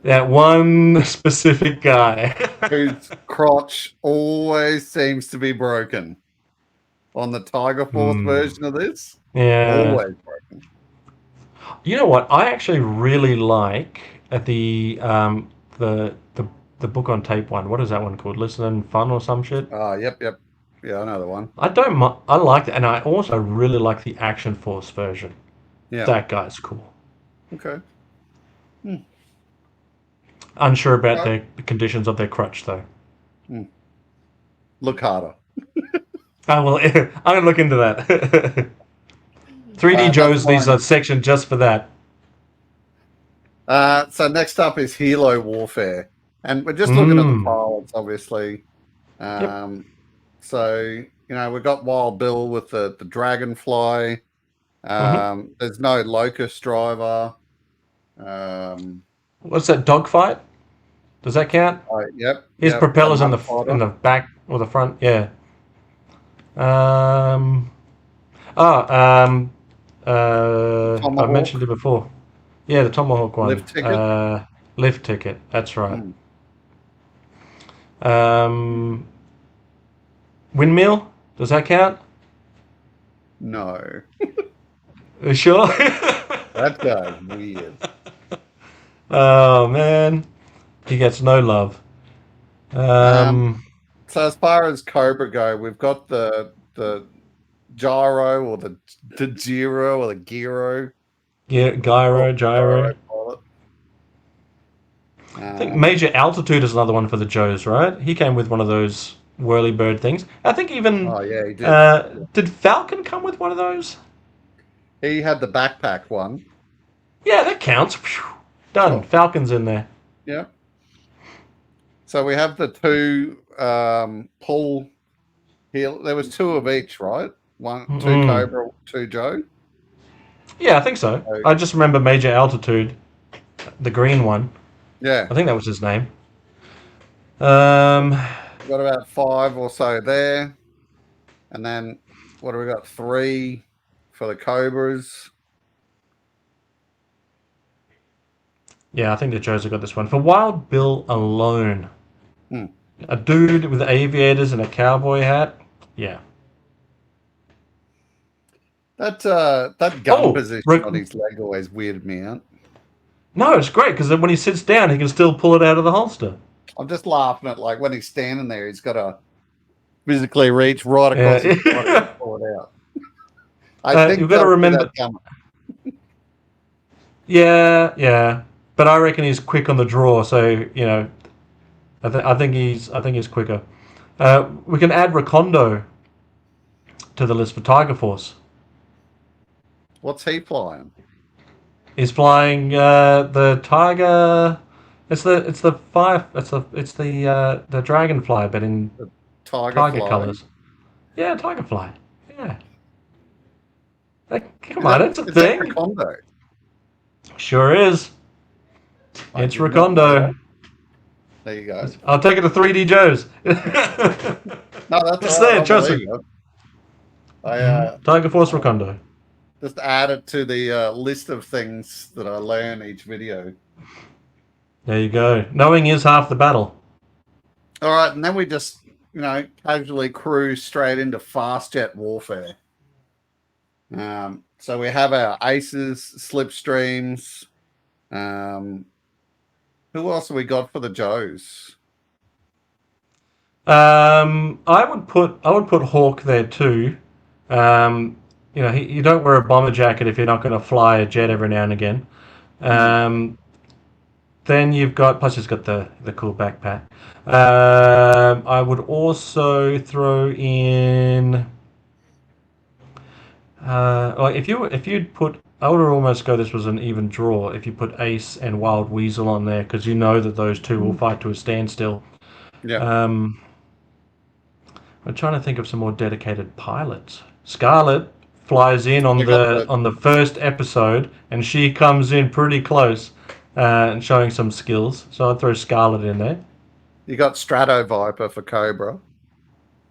That one specific guy. whose crotch always seems to be broken on the Tiger Force Hmm. version of this. Yeah. Always broken. You know what? I actually really like the the book on tape one. What is that one called? Listen and Fun or some shit. Ah, yep, yep. Yeah, I know the one. I don't. I like it, and I also really like the Action Force version. Yeah. That guy's cool. Okay. Hmm. Unsure about Right. the conditions of their crutch, though. Hmm. Look harder. Oh, well, I'm going to look into that. 3D That's Joe's needs fine. a section just for that. So next up is Helo Warfare, and we're just looking at the Mm. pilots, obviously. Yep. So we've got Wild Bill with the Dragonfly. Mm-hmm. There's no Locust driver. Um, What's that, dogfight? Does that count? His yep. The propellers Mud in Fighter, the back or the front, yeah. Um, oh, um, I mentioned Tomahawk, it before. Yeah, the Tomahawk one. Lift Ticket. Lift ticket. That's right. Hmm. Um, windmill. Does that count? No, Sure. that guy's weird. Oh man, he gets no love. Um, Um, so as far as Cobra go, we've got the gyro or the Giro or the Giro. gyro, gyro. Gyro pilot. I think Um, Major Altitude is another one for the Joes, right? He came with one of those whirly bird things. I think even oh yeah, he did. did Falcon come with one of those? He had the backpack one. Yeah, that counts. Phew. Done. Sure. Falcon's in there. Yeah. So we have the two pull here. There was two of each, right? Two Mm. Cobra, two Joe. Yeah, I think so. So, I just remember Major Altitude, the green one. yeah. I think that was his name. Um, We've got about five or so there. And then what do we got? Three for the Cobras. yeah, I think the Joes have got this one. For Wild Bill alone, Hmm. a dude with aviators and a cowboy hat. Yeah. That gun Oh, position on his leg always weirded me out. no, it's great because when he sits down, he can still pull it out of the holster. I'm just laughing at like when he's standing there, he's got to physically reach right across his body and Yeah. pull it out. I think You've got to they'll do remember. that gun. Yeah, yeah. But I reckon he's quick on the draw, so I think he's quicker. We can add Recondo to the list for Tiger Force. What's he flying? He's flying the Tiger. It's the fire. The Dragonfly, but in The Tiger Tiger fly? colors. Yeah, Tigerfly. Yeah. Come Is on, that it's a is that thing. Recondo? Sure is. I It's did not know that. Recondo. There you go. I'll take it to 3D Joe's. No, that's It's all right. there, I'll trust me. believe it. I Tiger Force I'll Recondo. just add it to the list of things that I learn each video. There you go. Knowing is half the battle. All right, and then we just casually cruise straight into fast jet warfare. So we have our aces, slipstreams. Who else have we got for the Joes? I would put Hawk there too. Um, you don't wear a bomber jacket if you're not going to fly a jet every now and again. Um, then you've got plus he's got the cool backpack. I would also throw in like if you'd put I would almost go this was an even draw if you put Ace and Wild Weasel on there because you know that those two will fight to a standstill. Yeah. Um, I'm trying to think of some more dedicated pilots. Scarlet flies in We got the on the first episode, and she comes in pretty close and showing some skills. So I'd throw Scarlet in there. You got Strato Viper for Cobra.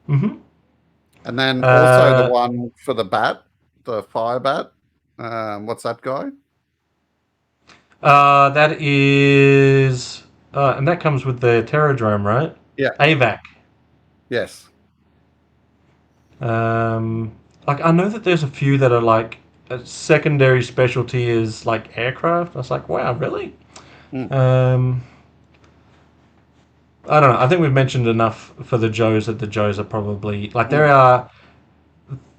Mm-hmm. And then also the one for the bat, the fire bat. What's that guy? That is, and that comes with the Terradrome, right? Yeah. AVAC. Yes. Like I know that there's a few that are like a secondary specialty is like aircraft. I was like, wow, really? Um, I don't know. I think we've mentioned enough for the Joes that the Joes are probably like there are.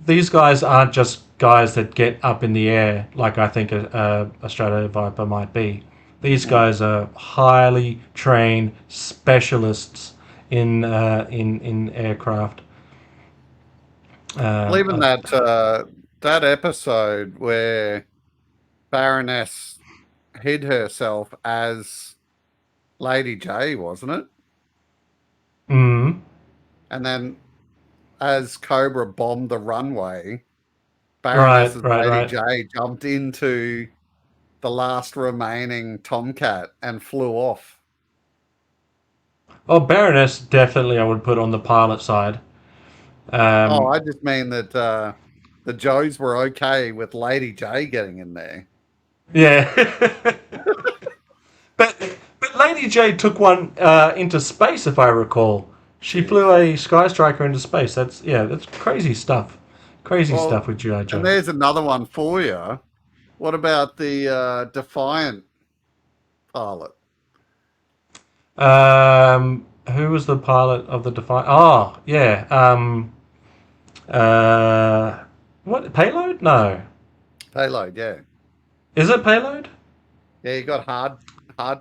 These guys aren't just guys that get up in the air, like I think a Strato Viper might be. These Mm. guys are highly trained specialists in aircraft. Well, even Uh, that episode where Baroness hid herself as Lady J, wasn't it? mm, And then as Cobra bombed the runway, right, Baroness's right, Lady right. J jumped into the last remaining Tomcat and flew off. Oh, Baroness definitely I would put on the pilot side. Oh, Um, I just mean that the Joes were okay with Lady J getting in there. yeah. But Lady J took one into space, if I recall. She flew Jeez. a Sky Striker into space. That's crazy stuff. Crazy stuff Well, with GI and Joe. there's another one for you. What about the Defiant pilot? Who was the pilot of the Defiant? Oh, yeah. Uh, what payload? No, Payload, yeah. is it payload? Yeah, you got hard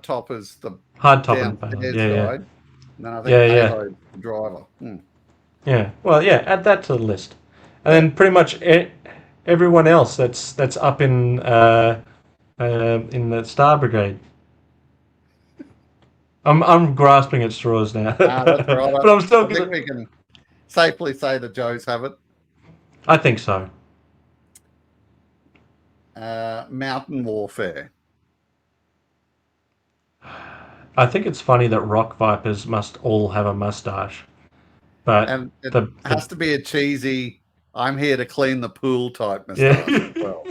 top as the Hard top and payload. downstairs Yeah, yeah, guy. And then I think yeah, yeah, payload the driver. Hmm. yeah. Well, yeah. Add that to the list, and Yeah. then pretty much everyone else that's up in the Star Brigade. I'm grasping at straws now, That's right. but I'm still I think gonna. we can safely say the Joes have it. I think so. Mountain warfare. I think it's funny that rock vipers must all have a mustache, but And it the has to be a cheesy, I'm here to clean the pool type yeah, moustache as well.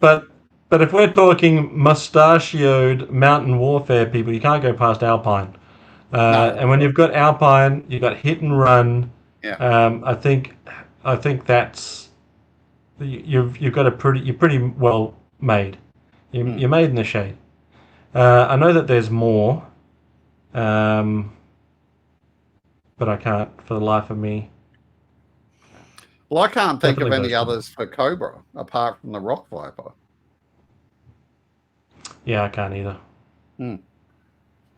but but if we're talking mustachioed mountain warfare people, you can't go past Alpine. No, that's And when right. you've got Alpine, you've got hit and run. Yeah. I think that's you've got you're pretty well made. Hmm. You're made in the shade. I know that there's more, um, but I can't for the life of me. Well, I can't think of Definitely any those two. others for Cobra apart from the Rock Viper. Yeah, I can't either. Hmm.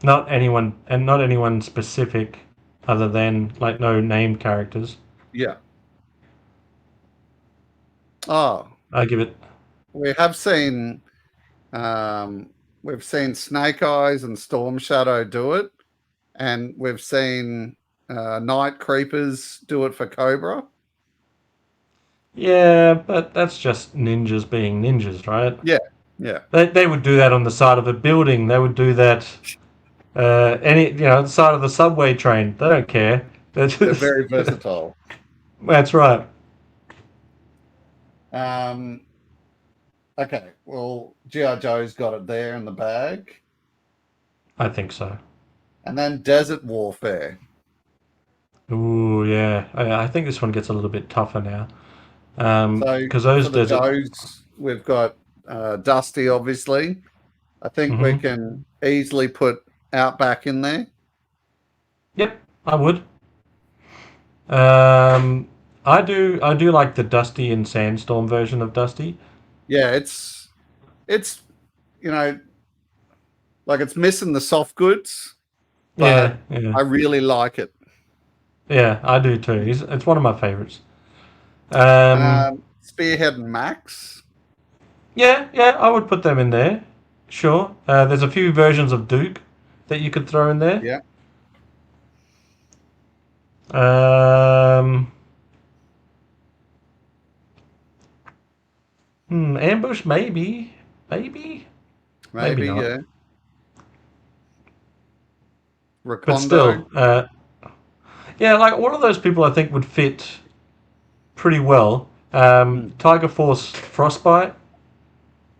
Not anyone, and not anyone specific, other than like no named characters. Yeah. Oh, I give it. we have seen um, we've seen Snake Eyes and Storm Shadow do it, and we've seen Night Creepers do it for Cobra. Yeah, but that's just ninjas being ninjas, right? Yeah, yeah, They would do that on the side of a building. They would do that the side of the subway train. They don't care. They're they're just very versatile. that's right. Um, okay, well, GI Joe's got it there in the bag, I think so. and then Desert Warfare. Ooh, yeah. I think this one gets a little bit tougher now. So Because for those the desert. Joes, we've got Dusty, obviously. I think we Hmm. can easily put Outback in there. Yep, I would. Um, I do like the Dusty and Sandstorm version of Dusty. Yeah, it's you know like it's missing the soft goods, Yeah, but yeah, I really like it. yeah. I do too. It's one of my favorites. Um, Spearhead and Max. yeah, yeah. I would put them in there. Sure. There's a few versions of Duke that you could throw in there. Yeah, Um, Ambush maybe, maybe, maybe maybe. not. Yeah, But Recondo. still, yeah, like all of those people I think would fit pretty well. Mm, Tiger Force Frostbite,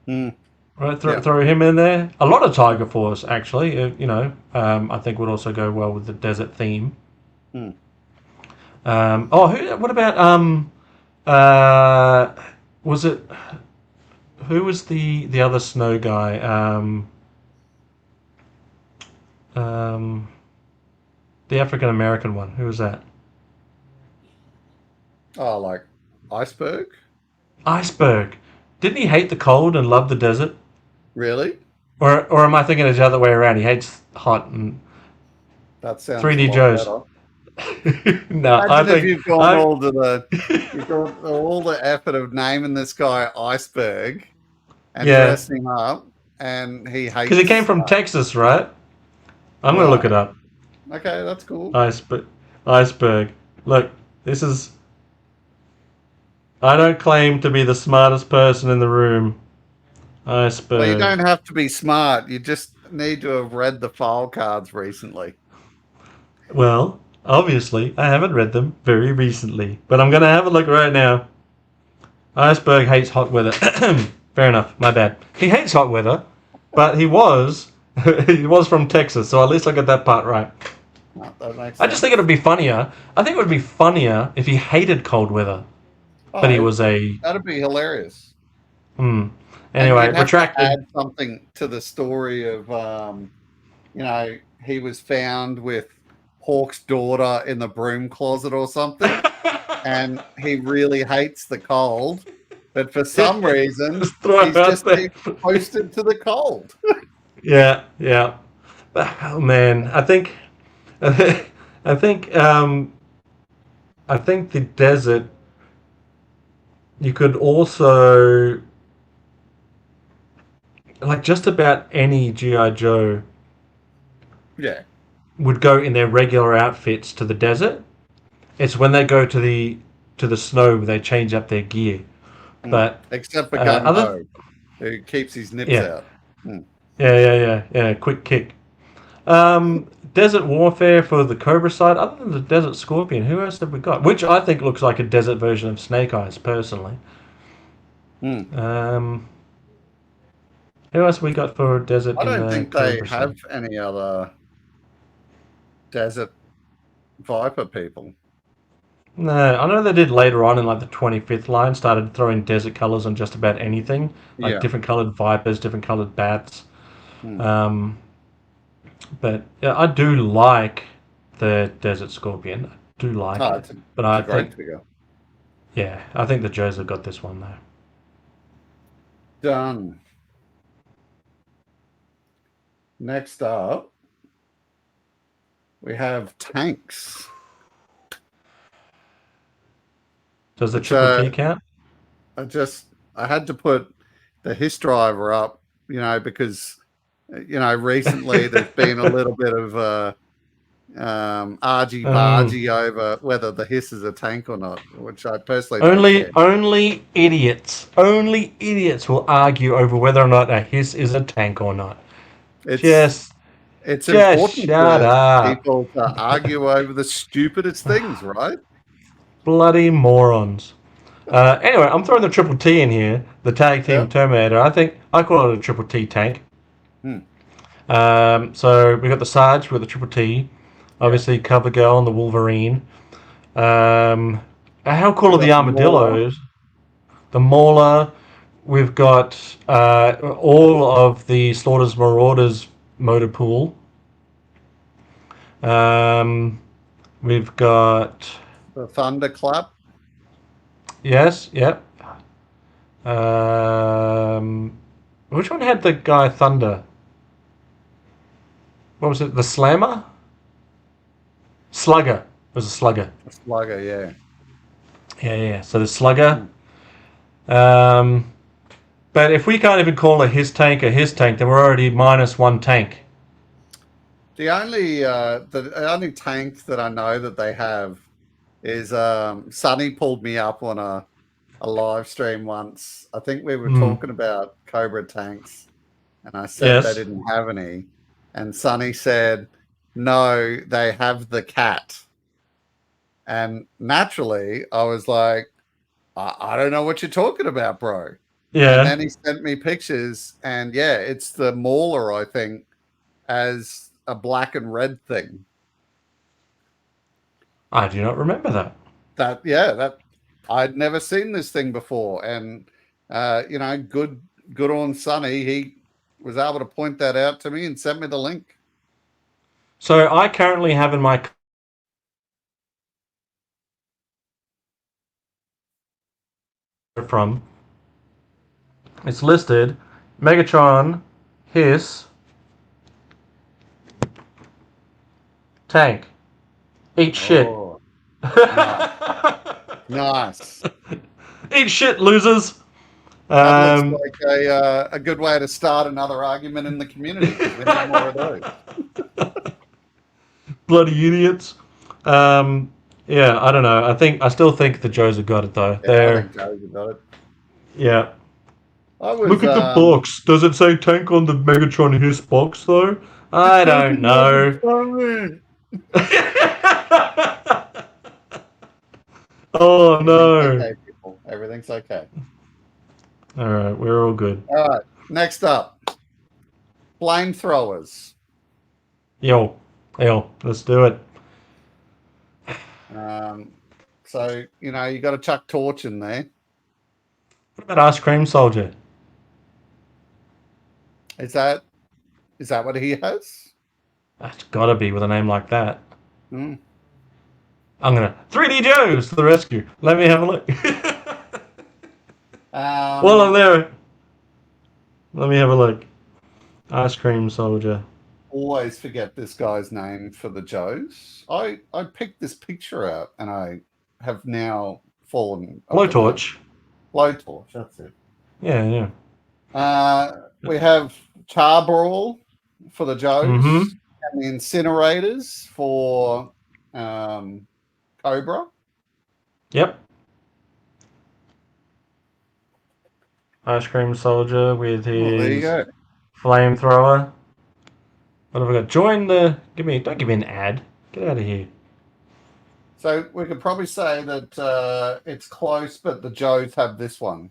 mm, right? yeah. Throw him in there. A lot of Tiger Force actually. I think would also go well with the desert theme. Mm. What about uh, was it who was the other snow guy? Um, the African American one. Who was that? Oh, like Iceberg. Iceberg. Didn't he hate the cold and love the desert? Really? Or am I thinking it's the other way around? He hates hot and That sounds a 3D lot Joes. better. No, I Imagine if think you've gone I you've got all the effort of naming this guy Iceberg and yeah, dressing him up, and he because he came hates from Texas, right? I'm gonna look right. it up. Okay, that's cool. Iceberg. Iceberg. Look, this is. I don't claim to be the smartest person in the room. Well, you Iceberg. don't have to be smart. You just need to have read the file cards recently. Well, obviously, I haven't read them very recently, but I'm gonna have a look right now. Iceberg hates hot weather. Fair enough. My bad. He hates hot weather, but he was he was from Texas, so at least I got that part right. Oh, that makes I just think it sense. would be funnier. I think it would be funnier if he hated cold weather, but he Oh, was a. that'd be hilarious. Hmm. And Anyway, you'd have to retracted. add something to the story of, he was found with Hawk's daughter in the broom closet or something, and he really hates the cold, but for some reason, Just throw it he's out just there. posted to the cold. Yeah, yeah. Oh man, I think, I think the desert. You could also like just about any GI Joe Yeah. would go in their regular outfits to the desert. It's when they go to the snow they change up their gear. But Except for Gung other Ho, who keeps his nips yeah, out. Mm. yeah. Quick kick. Desert warfare for the Cobra side. Other than the Desert Scorpion, who else have we got? Which I think looks like a desert version of Snake Eyes, personally. Mm. Um, who else have we got for desert I in don't the think they Cobra have side? any other desert Viper people. No, I know they did later on in like the 25th line, started throwing desert colors on just about anything, like Yeah. different colored vipers, different colored bats. Mm. Um, but yeah, I do like the Desert Scorpion. I do like Oh, it. But it's I a great think, figure. yeah, I think the Joes have got this one though. Done. Next up, we have tanks, Does the which Triple T count? I just I had to put the his driver up, because recently there's been a little bit of argy Um, bargy over whether the hiss is a tank or not, which I personally don't only care. only idiots will argue over whether or not a hiss is a tank or not. It's Just it's just important shut for up. people to argue over the stupidest things, right? Bloody morons. Anyway, I'm throwing the Triple T in here, the Tag Yeah. Team Terminator. I think I call it a Triple T tank. Hmm. So we got the Sarge with the Triple T, Yeah. obviously Cover Girl and the Wolverine. Um, how cool We are the got Mauler. armadillos? The Mauler. We've got all of the Slaughter's Marauders motor pool. Um, we've got The Thunderclap. yes, yep. Which one had the guy Thunder? What was it? The Slammer? Slugger. It was a Slugger. Slugger, yeah. Yeah. So the Slugger. Hmm. Um, but if we can't even call a his tank, then we're already minus one tank. The only tank that I know that they have is Sonny pulled me up on a live stream once. I think we were Hmm. talking about Cobra tanks, and I said they Yes. didn't have any, and Sonny said, "No, they have the cat." And naturally, I was like, I don't know what you're talking about, bro." And Yeah. then he sent me pictures, and yeah, it's the Mauler, I think, as a black and red thing. I do not remember that. That I'd never seen this thing before, and good on Sonny. He was able to point that out to me and sent me the link. So I currently have in my from. It's listed Megatron, Hiss, Tank. Eat shit. Oh, nice. Nice. Eat shit, losers. That looks Um, like a good way to start another argument in the community because we need more of those. Bloody idiots. Um, yeah, I don't know. I still think the Joes have got it though. Yeah, I They're think Joe's got it. yeah. I Look was at the box. Does it say tank on the Megatron Hiss box though? it's I don't taking like a know. comment. Oh Everything's no. okay, people. Everything's okay. All right, we're all good. All right. Next up, flamethrowers. Yo, yo, let's do it. Um, so you know you got to chuck torch in there. What about Ice Cream Soldier? Is that what he has? That's gotta be with a name like that. Hmm. I'm gonna 3D Joes to the rescue. Let me have a look. While I'm Um, there, let me have a look. Ice Cream Soldier. always forget this guy's name for the Joes. I picked this picture out and I have now fallen off the name. Blowtorch. Blowtorch, that's it. Yeah, yeah. We have Charbroil for the Mm-hmm. Joes and the Incinerators for Cobra. Yep. Ice Cream Soldier with Oh, there you his go. flamethrower. What have I got? Join the. Don't give me an ad. Get out of here. So we could probably say that it's close, but the Joes have this one.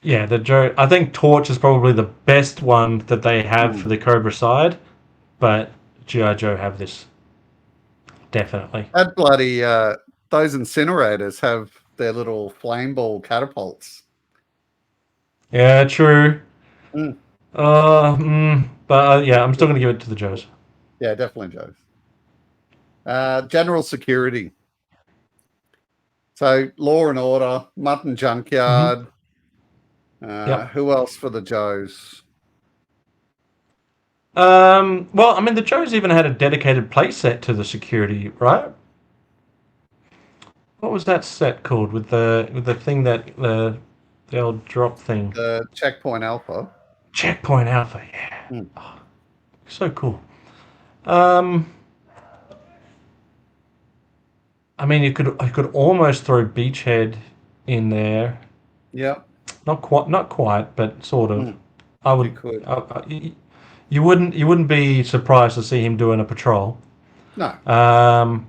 Yeah, the Joe. I think Torch is probably the best one that they have for Hmm. the Cobra side, but GI Joe have this definitely. That bloody those incinerators have their little flame ball catapults. Yeah, true. Mm. But yeah, I'm still gonna give it to the Joes. Yeah, definitely Joes. General security. So law and order, mutton Mm-hmm. junkyard. Yep. Who else for the Joes? Well, I mean, the Joes even had a dedicated playset to the security, right? What was that set called with the thing that the old drop thing? The checkpoint alpha. Checkpoint Alpha. Yeah, Mm. so cool. Um, I mean, you could almost throw Beachhead in there. Yep. Not quite, but sort of. Mm. I You would. could. You wouldn't be surprised to see him doing a patrol. No. Um,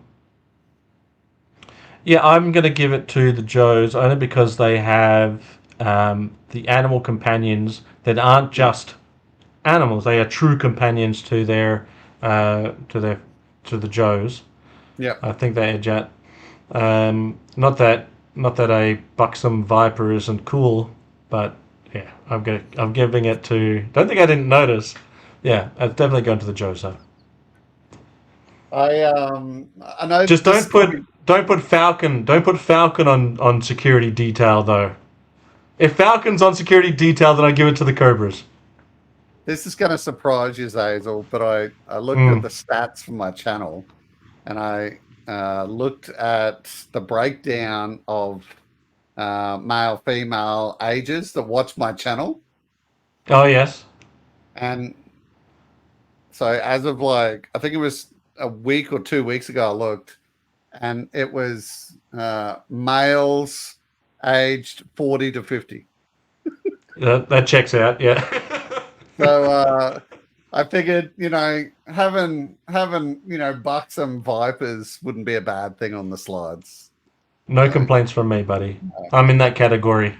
yeah, I'm gonna give it to the Joes only because they have the animal companions that aren't Mm. just animals; they are true companions to to their to the Joes. Yep. I think they edge out. Not that a buxom viper isn't cool, but yeah, I'm giving it to. Don't think I didn't notice. Yeah, it's definitely going to the Joso. I know Just this is going to be Don't put Falcon on security detail though. If Falcon's on security detail, then I give it to the Cobras. surprise you, Xazyl, but I looked at Mm. the stats for my channel and I looked at the breakdown of male female ages that watch my channel, Oh yes. and so as of like I think it was a week or 2 weeks ago, I looked, and it was males aged 40 to 50. That checks out. Yeah. So I figured, having buxom vipers wouldn't be a bad thing on the slides. No So complaints from me, buddy. I'm in that category.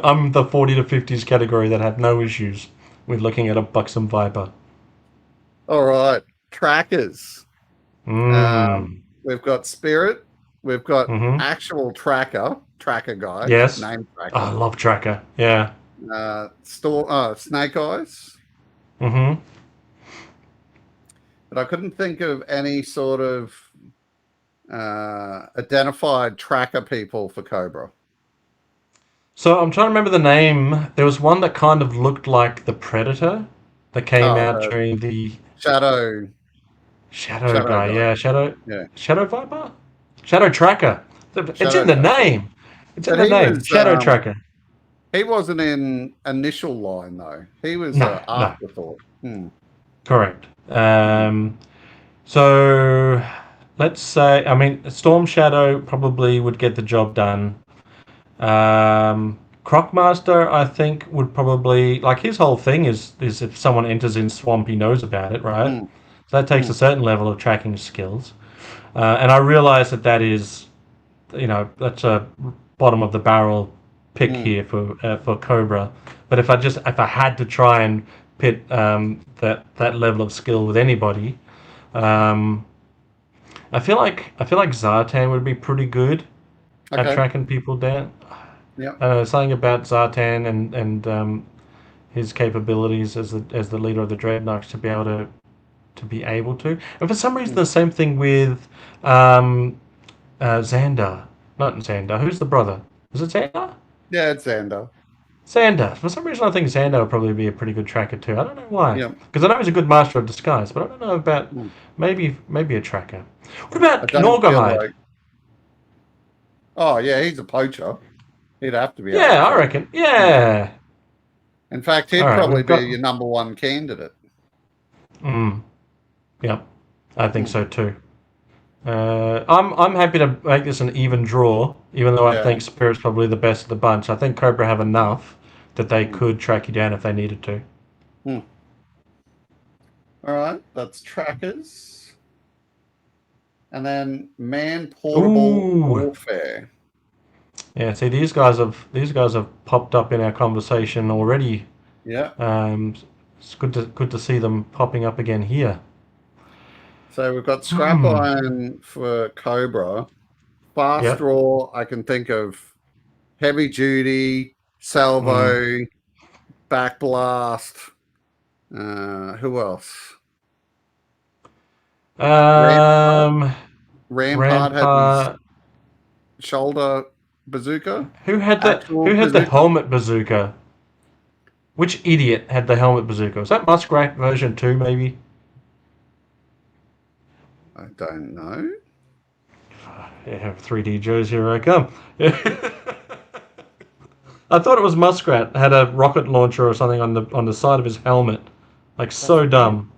I'm the 40 to 50s category that have no issues with looking at a buxom viper. all right, trackers. Mmm. We've got Spirit. We've got Mm-hmm. actual tracker guy, Yes. name Oh, I tracker. love Tracker. Yeah. Snake Eyes. Mm-hmm. But I couldn't think of any sort of identified tracker people for Cobra. So I'm trying to remember the name. There was one that kind of looked like the Predator that came Oh, out the during the Shadow Shadow Shadow guy. guy. Yeah, Yeah, Shadow Viper, Shadow Tracker. It's in Shadow the Tracker. name. It's in But the name. Shadow Tracker. he wasn't in initial line though. He was No, a no, afterthought. correct. Hmm. So let's say, I mean, Storm Shadow probably would get the job done. Crocmaster, I think, would probably like his whole thing is if someone enters in swamp, he knows about it, right? Hmm. So that takes Hmm. a certain level of tracking skills, and I realize that is, that's a bottom of the barrel pick Hmm. here for Cobra. But if I had to try and pit that level of skill with anybody, um, I feel like Zartan would be pretty good at Okay. tracking people down. Yeah. I don't know, something about Zartan and his capabilities as the leader of the Dreadnoks to be able to. And for some reason, Hmm. the same thing with um, Xander. Not Xander. Who's the brother? Is it Xander? Yeah, it's Xander. Xander. For some reason, I think Xander would probably be a pretty good tracker too. I don't know why. Yeah. Because I know he's a good master of disguise, but I don't know about Hmm. maybe a tracker. What I about don't feel Norgahide? like. Oh yeah, he's a poacher. He'd have to be able to Yeah, I track. reckon. Hmm. Yeah. In fact, All he'd right, probably we've be got. your number one candidate. Mm, yep, I think Hmm. so too. I'm happy to make this an even draw, even though I Yeah. think Spirit's probably the best of the bunch. I think Cobra have enough that they Hmm. could track you down if they needed to. Hmm. All right, that's trackers, and then man portable Ooh, warfare. yeah. See, these guys have popped up in our conversation already. Yeah. Um, it's good to see them popping up again here. So we've got scrap Hmm. iron for Cobra. Fast Yep. draw, I can think of heavy duty, Mm. salvo, backblast. Who else? Rampart. Um, Rampart had his Rampart. shoulder bazooka, Who actual had the bazooka. helmet bazooka? Which idiot had the helmet bazooka? Was that Muskrat version 2, maybe? I don't know. Yeah, 3D Joes, here I come. I thought it was Muskrat had a rocket launcher or something on the side of his helmet. Like, That's so weird. dumb.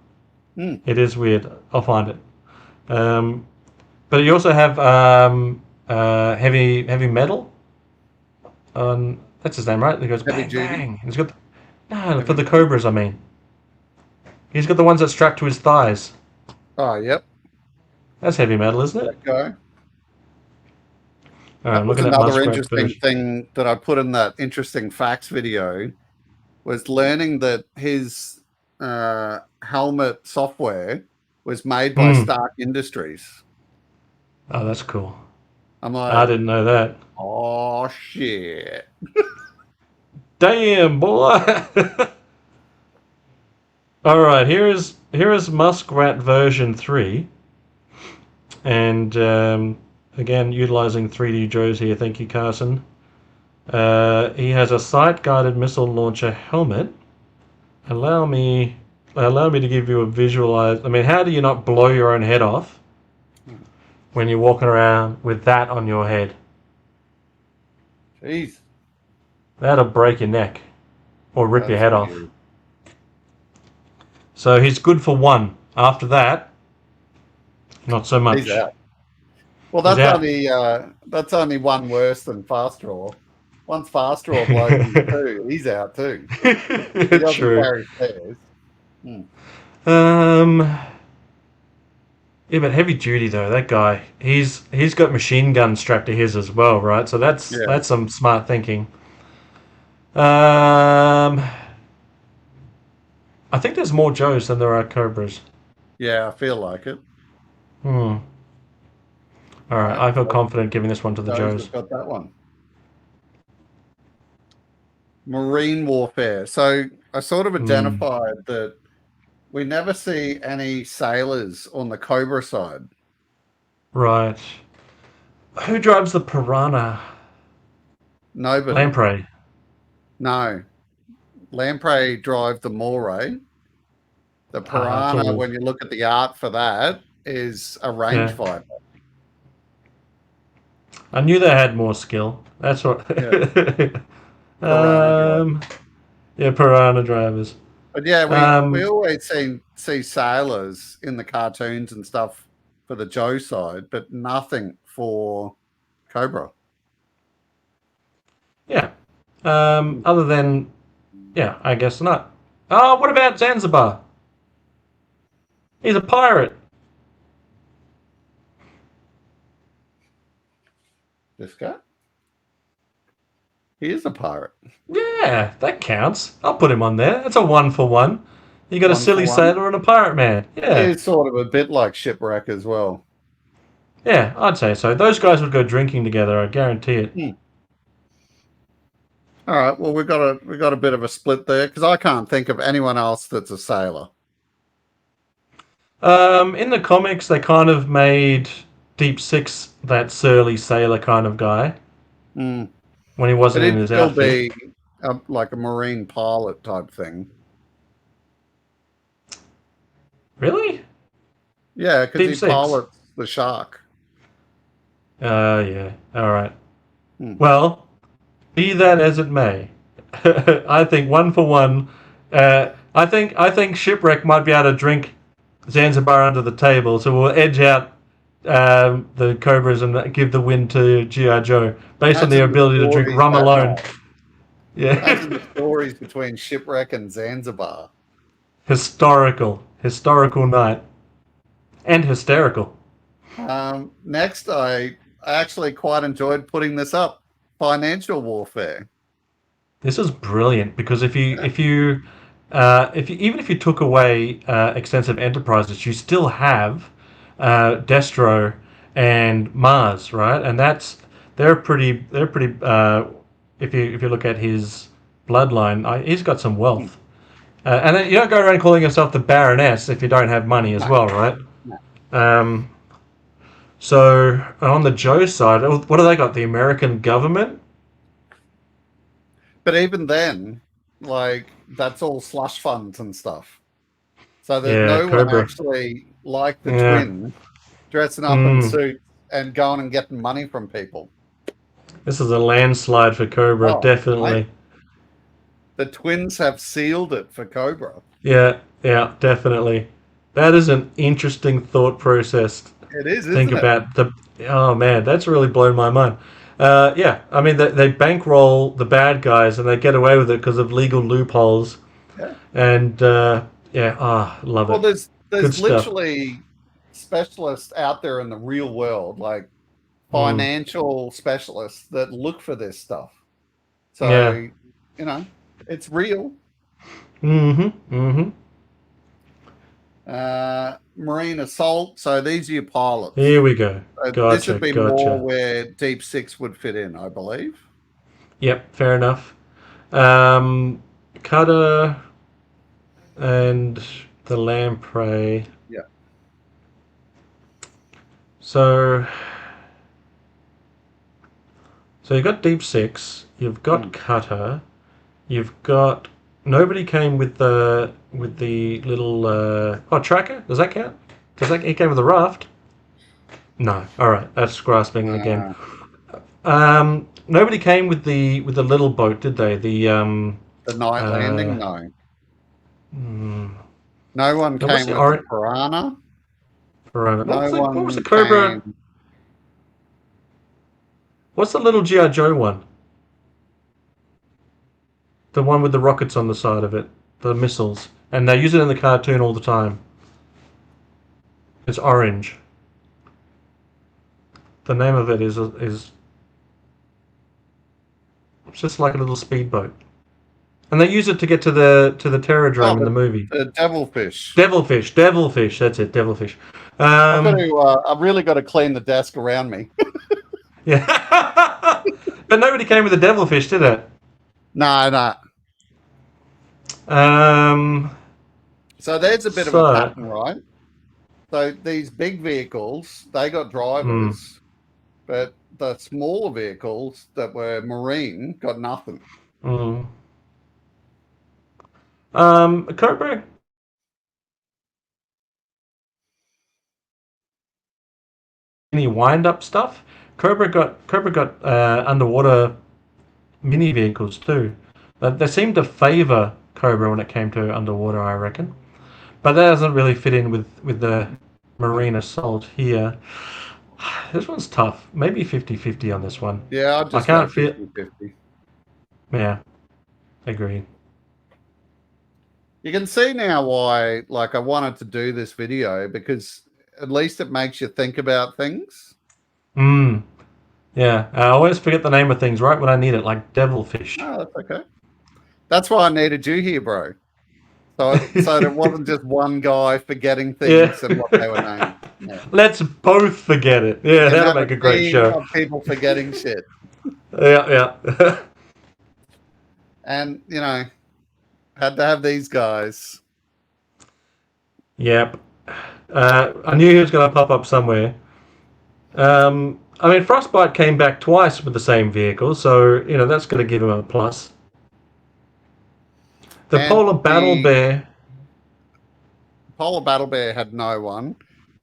Hmm. It is weird. I'll find it. Um, but you also have heavy metal. That's his name, right? He goes Heavy bang duty. bang. He's got no for Heavy the duty. cobras. I mean, he's got the ones that strap to his thighs. Oh, yep. That's heavy metal, isn't it? That guy. I'm That was looking at another Muskrat interesting version. thing that I put in that interesting facts video was learning that his helmet software was made by Hmm. Stark Industries. Oh, that's cool. I'm I like, didn't know that. oh shit. Damn, boy. All right, here is Muskrat version 3, and again utilizing 3D Joes here. Thank you, Carson. He has a sight-guided missile launcher helmet. Allow me, allow me to give you a visualize. I mean, how do you not blow your own head off when you're walking around with that on your head? Jeez, That'll break your neck or rip your that's head off. weird. So he's good for one. After that, not so He's much. out. Well, He's out. that's only one worse than fast draw. Once fast draw blows his two, he's out too. He doesn't True. carry spares. Hmm. Um, yeah, but heavy duty though, that guy, he's got machine guns strapped to his as well, right? So that's Yeah, that's some smart thinking. Um, I think there's more Joes than there are Cobras. yeah, I feel like it. Hmm. All All right, right, I feel so confident giving this one to the those we've Joes. got that one. Marine warfare. So I sort of Hmm. identified that we never see any sailors on the Cobra side. Right. Who drives the Piranha? Nobody. Lamprey. No. Lamprey drive the moray. The It's piranha, all, when you look at the art for that, is a yeah. rangefinder. I knew they had more skill. That's what. Yeah, piranha driver. Yeah, piranha drivers. But yeah, we Um, always see sailors in the cartoons and stuff for the Joe side, but nothing for Cobra. yeah. Other than, yeah, I guess not. Oh, what about Zanzibar? He's a pirate. This guy, he is a pirate. Yeah, that counts. I'll put him on there. That's a 1 for 1. You got a One for silly one. sailor and a pirate man. He Yeah, is sort of a bit like Shipwreck as well. yeah, I'd say so. Those guys would go drinking together. I guarantee it. Hmm. All right. Well, we got a bit of a split there because I can't think of anyone else that's a sailor. In the comics, they kind of made Deep Six that surly sailor kind of guy Mm. when he But wasn't in he'd his still outfit. be like a marine pilot type thing. Really? Yeah, because Deep he Six? pilots the shark. Yeah. All right. Hmm. Well, be that as it may, I think 1 for 1. I think Shipwreck might be able to drink Zanzibar under the table, so we'll edge out the Cobras and give the win to GI Joe based on their Imagine the ability to drink stories rum that alone. night. Yeah, Imagine the stories between Shipwreck and Zanzibar. historical night, and hysterical. Next, I actually quite enjoyed putting this up. Financial warfare. This is brilliant because Yeah. if you even if you took away extensive enterprises, you still have Destro and Mars, right? And they're pretty. If you look at his bloodline, he's got some Hmm. wealth, and then you don't go around calling yourself the Baroness if you don't have money as No, well, right? no. Um, so on the Joe side, what do they got? The American government. But even then, like that's all slush funds and stuff. So there's Yeah, no one Cobra. actually like the Yeah. twins dressing up in Mm. suits and going and getting money from people. This is a landslide for Cobra, Oh, mate, definitely. the twins have sealed it for Cobra. Yeah, yeah, definitely. That is an interesting thought process. It is, Think isn't it? about the. Oh man, that's really blown my mind. Yeah, I mean they bankroll the bad guys and they get away with it because of legal loopholes. Yeah. And yeah, love Well, it. Good there's stuff. literally specialists out there in the real world, like Mm. financial specialists that look for this stuff. Yeah. So, you know, it's real. Mm-hmm. Mm-hmm. Marine assault. So these are your pilots. Here we go. This would Gotcha. be more Gotcha. where Deep Six would fit in, I believe. Yep. Fair enough. Um, Cutter and the lamprey. Yeah. So, so you've got Deep Six, you've got Mm. Cutter, you've got nobody came with the little tracker. Does that count? Does that he came with a raft? No. All right, that's grasping again. Uh, Nobody came with the little boat, did they? the night Uh, landing, no. hmm, No one now what's came the with the orange? piranha. What No was the one Cobra? came. What's the little GI Joe one? The one with the rockets on the side of it, the missiles, and they use it in the cartoon all the time. It's orange. The name of it is it's just like a little speedboat, and they use it to get to the Oh, Terradrome in the movie. the devilfish. Devilfish. That's it. Devilfish. I've got Um, to. I've really got to clean the desk around me. yeah, but nobody came with the devilfish, did it? No, no. Um, So there's a bit of a so pattern, right? So these big vehicles, they got mm, drivers. but the smaller vehicles that were marine got nothing. Mm. Cobra. Any wind-up stuff. Cobra got underwater mini vehicles too. They seem to favour Cobra when it came to underwater, I reckon. But that doesn't really fit in with the marine assault here. This one's tough. Maybe 50-50 on this one. Yeah, I'd I just go can't feel. 50-50. Yeah, agree. You can see now why, like, I wanted to do this video, because at least it makes you think about things. Mm, yeah, I always forget the name of things right when I need it, like devilfish. Oh, that's okay. That's why I needed you here, bro. So there wasn't just one guy forgetting Yeah. things and what they were named. Yeah. Let's both forget it. We Yeah, can that'll have make a a great team show. of people forgetting shit. Yeah, yeah. And, had to have these guys. Yep. I knew he was going to pop up somewhere. I mean, Frostbite came back twice with the same vehicle, so that's going to give him a plus. The And Polar Battle the Bear. Polar Battle Bear had no one,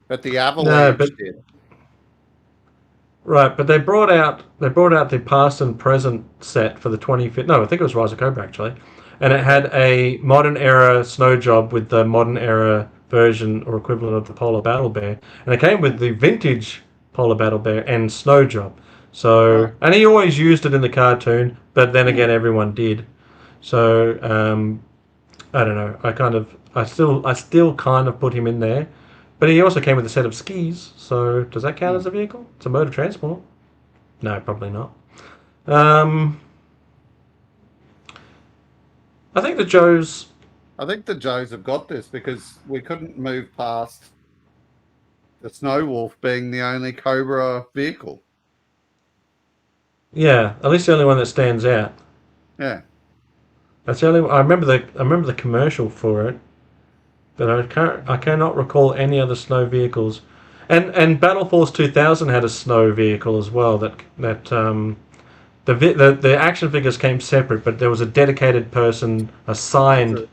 but the No, Avalanche but did. right, but they brought out the past and present set for the 25th. No, I think it was Rise of Cobra actually, and it Okay. had a modern era snow job with the modern era version or equivalent of the Polar Battle Bear, and it came with the vintage Polar Battle Bear and snow job. Right. So, and he always used it in the cartoon, but then Hmm. again, everyone did. So, I don't know. I still kind of put him in there, but he also came with a set of skis. So, does that count Hmm. as a vehicle? It's a mode of transport. No, probably not. Um, I think the Joes. I think the Joes have got this because we couldn't move past the Snow Wolf being the only Cobra vehicle. Yeah, at least the only one that stands out. Yeah. That's the only. I remember the commercial for it, but I cannot recall any other snow vehicles. And Battle Force 2000 had a snow vehicle as well. The action figures came separate, but there was a dedicated person Was assigned it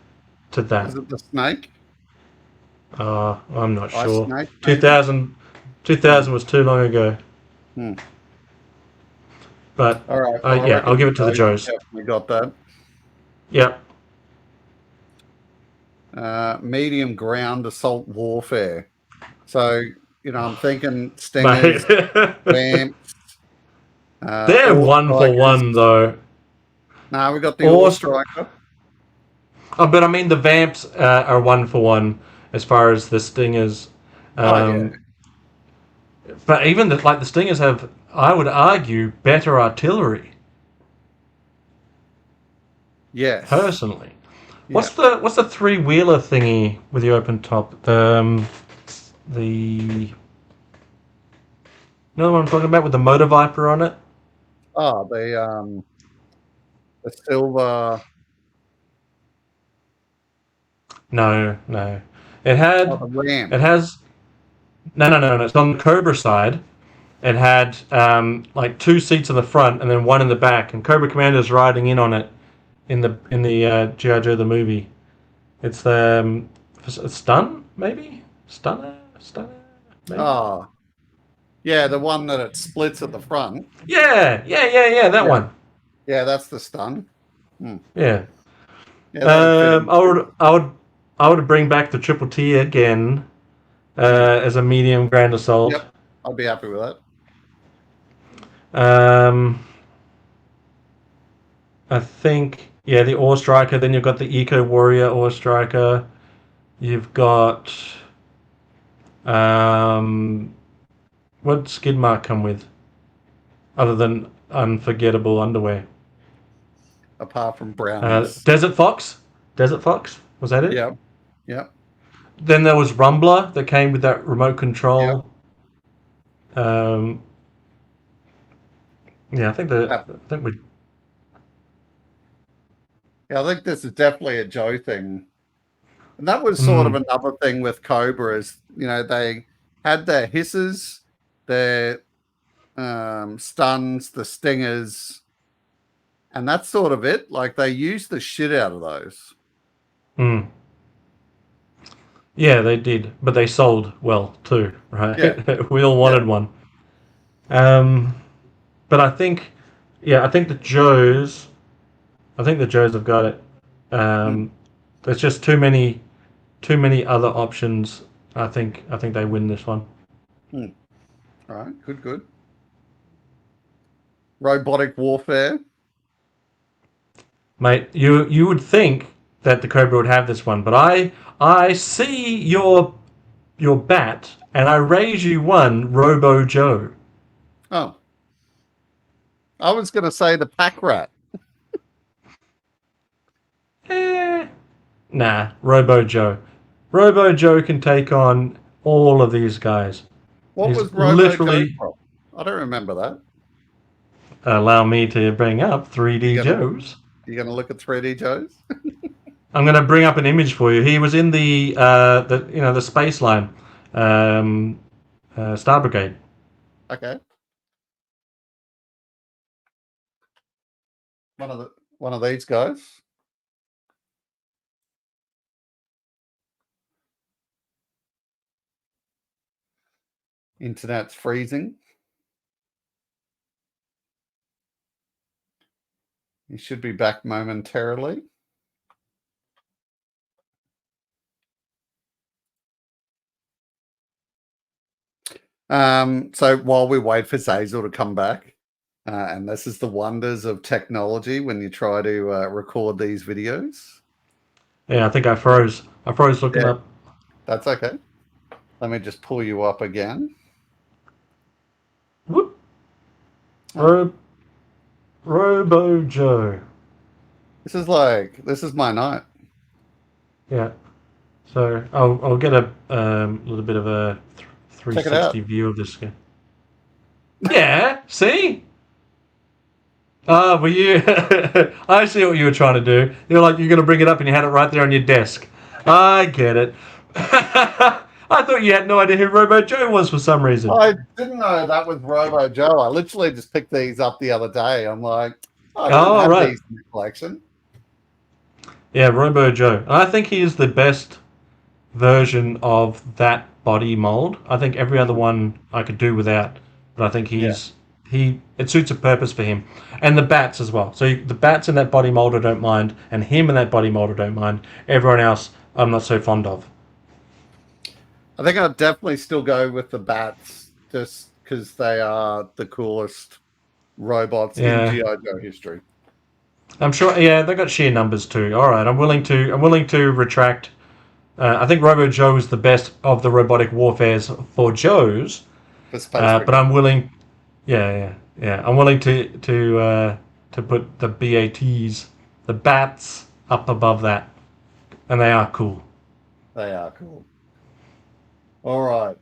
to that. was it the snake? I'm not Ice sure. snake, maybe? 2000, Hmm. 2000 was too long ago. Hmm. But All right. Well, I yeah, I'll reckon give the it to the Joes Joes. definitely got that. Yep. Medium ground assault warfare. So, I'm thinking Mate. stingers, vamps, They're ore one for strikers. one though. No, we got the ore Or, striker. but I mean the Vamps are one for one as far as the Stingers. Oh yeah. Um, but even the Stingers have, I would argue, better artillery Yes. personally. Yeah. What's the three wheeler thingy with the open top? The you know what I'm talking about with the Motor Viper on it? Oh, the silver. No, no. It Oh, had the ram. it has no. It's on the Cobra side. It had like two seats in the front and then one in the back, and Cobra Commander's riding in on it in the GI Joe the movie. It's the stun maybe stunner maybe. Oh, yeah, the one that it splits at the front. Yeah. That Yeah. one. Yeah, that's the stun. Hmm. Yeah. Yeah, that'd fit in. I would bring back the Triple T again Hmm. as a medium grand assault. Yep. I'd be happy with that. Um, I think yeah the Ore Striker. Then you've got the Eco Warrior Ore Striker. You've got um, what skid mark come with other than unforgettable underwear? Apart from brownies. Desert Fox. Desert Fox was that it? Yep. Yep. Then there was Rumbler that came with that remote Yep. control. Um, yeah, Yep. I think we. Yeah, I think this is definitely a Joe thing. And that was sort of Mm, another thing with Cobra is, they had their hisses, their stuns, the stingers, and that's sort of it. Like they use the shit out of those. Hmm. Yeah, they did, but they sold well too, Yeah, right? We all yeah. wanted one. Um, but I think, yeah, I think the Joes have got it. Mm, There's just too many other options. I think they win this one. mm. All right, good, good. Robotic warfare. Mate, you would think that the Cobra would have this one, but I see your bat and I raise you one Robo Joe. Oh, I was going to say the pack rat. Eh, nah, Robo Joe. Robo Joe can take on all of these guys. What He's was Robo Joe literally from? I don't remember that. allow me to bring up You 3D gonna Joes. you gonna look at 3D Joes? I'm going to bring up an image for you. He was in the space line, um, Star Brigade. Okay, one of these guys. Internet's freezing. He should be back momentarily. So while we wait for Xazyl to come back, and this is the wonders of technology when you try to record these videos. Yeah, I think I froze. I froze looking Yeah, up. that's okay. Let me just pull you up again. Whoop. Oh, Ro- Robo Joe. this is my night. Yeah. So I'll get a little bit of a Check it 360 out. view of this guy. Yeah. See. Ah, were you? I see what you were trying to do. You're like you're going to bring it up and you had it right there on your desk. I get it. I thought you had no idea who Robo Joe was for some reason. I didn't know that was Robo Joe. I literally just picked these up the other day. I'm like, oh, I don't Oh, have right. these in the collection. Yeah, Robo Joe. And I think he is the best version of that body mold. I think every other Mm, one I could do without, but I think yeah. he it suits a purpose for him, and the bats as well. So the bats in that body mold I don't mind, and him in that body mold I don't mind. Everyone else I'm not so fond of. I think I'd definitely still go with the bats just because they are the coolest robots in Yeah, GI Joe history. I'm sure. Yeah, they got sheer numbers too. All right, I'm willing to retract. I think Robo Joe is the best of the robotic warfares for Joes, For Space but Brigade. I'm willing. Yeah, yeah, yeah. I'm willing to put the BATs, the bats, up above that, and they are cool. They are cool. All right.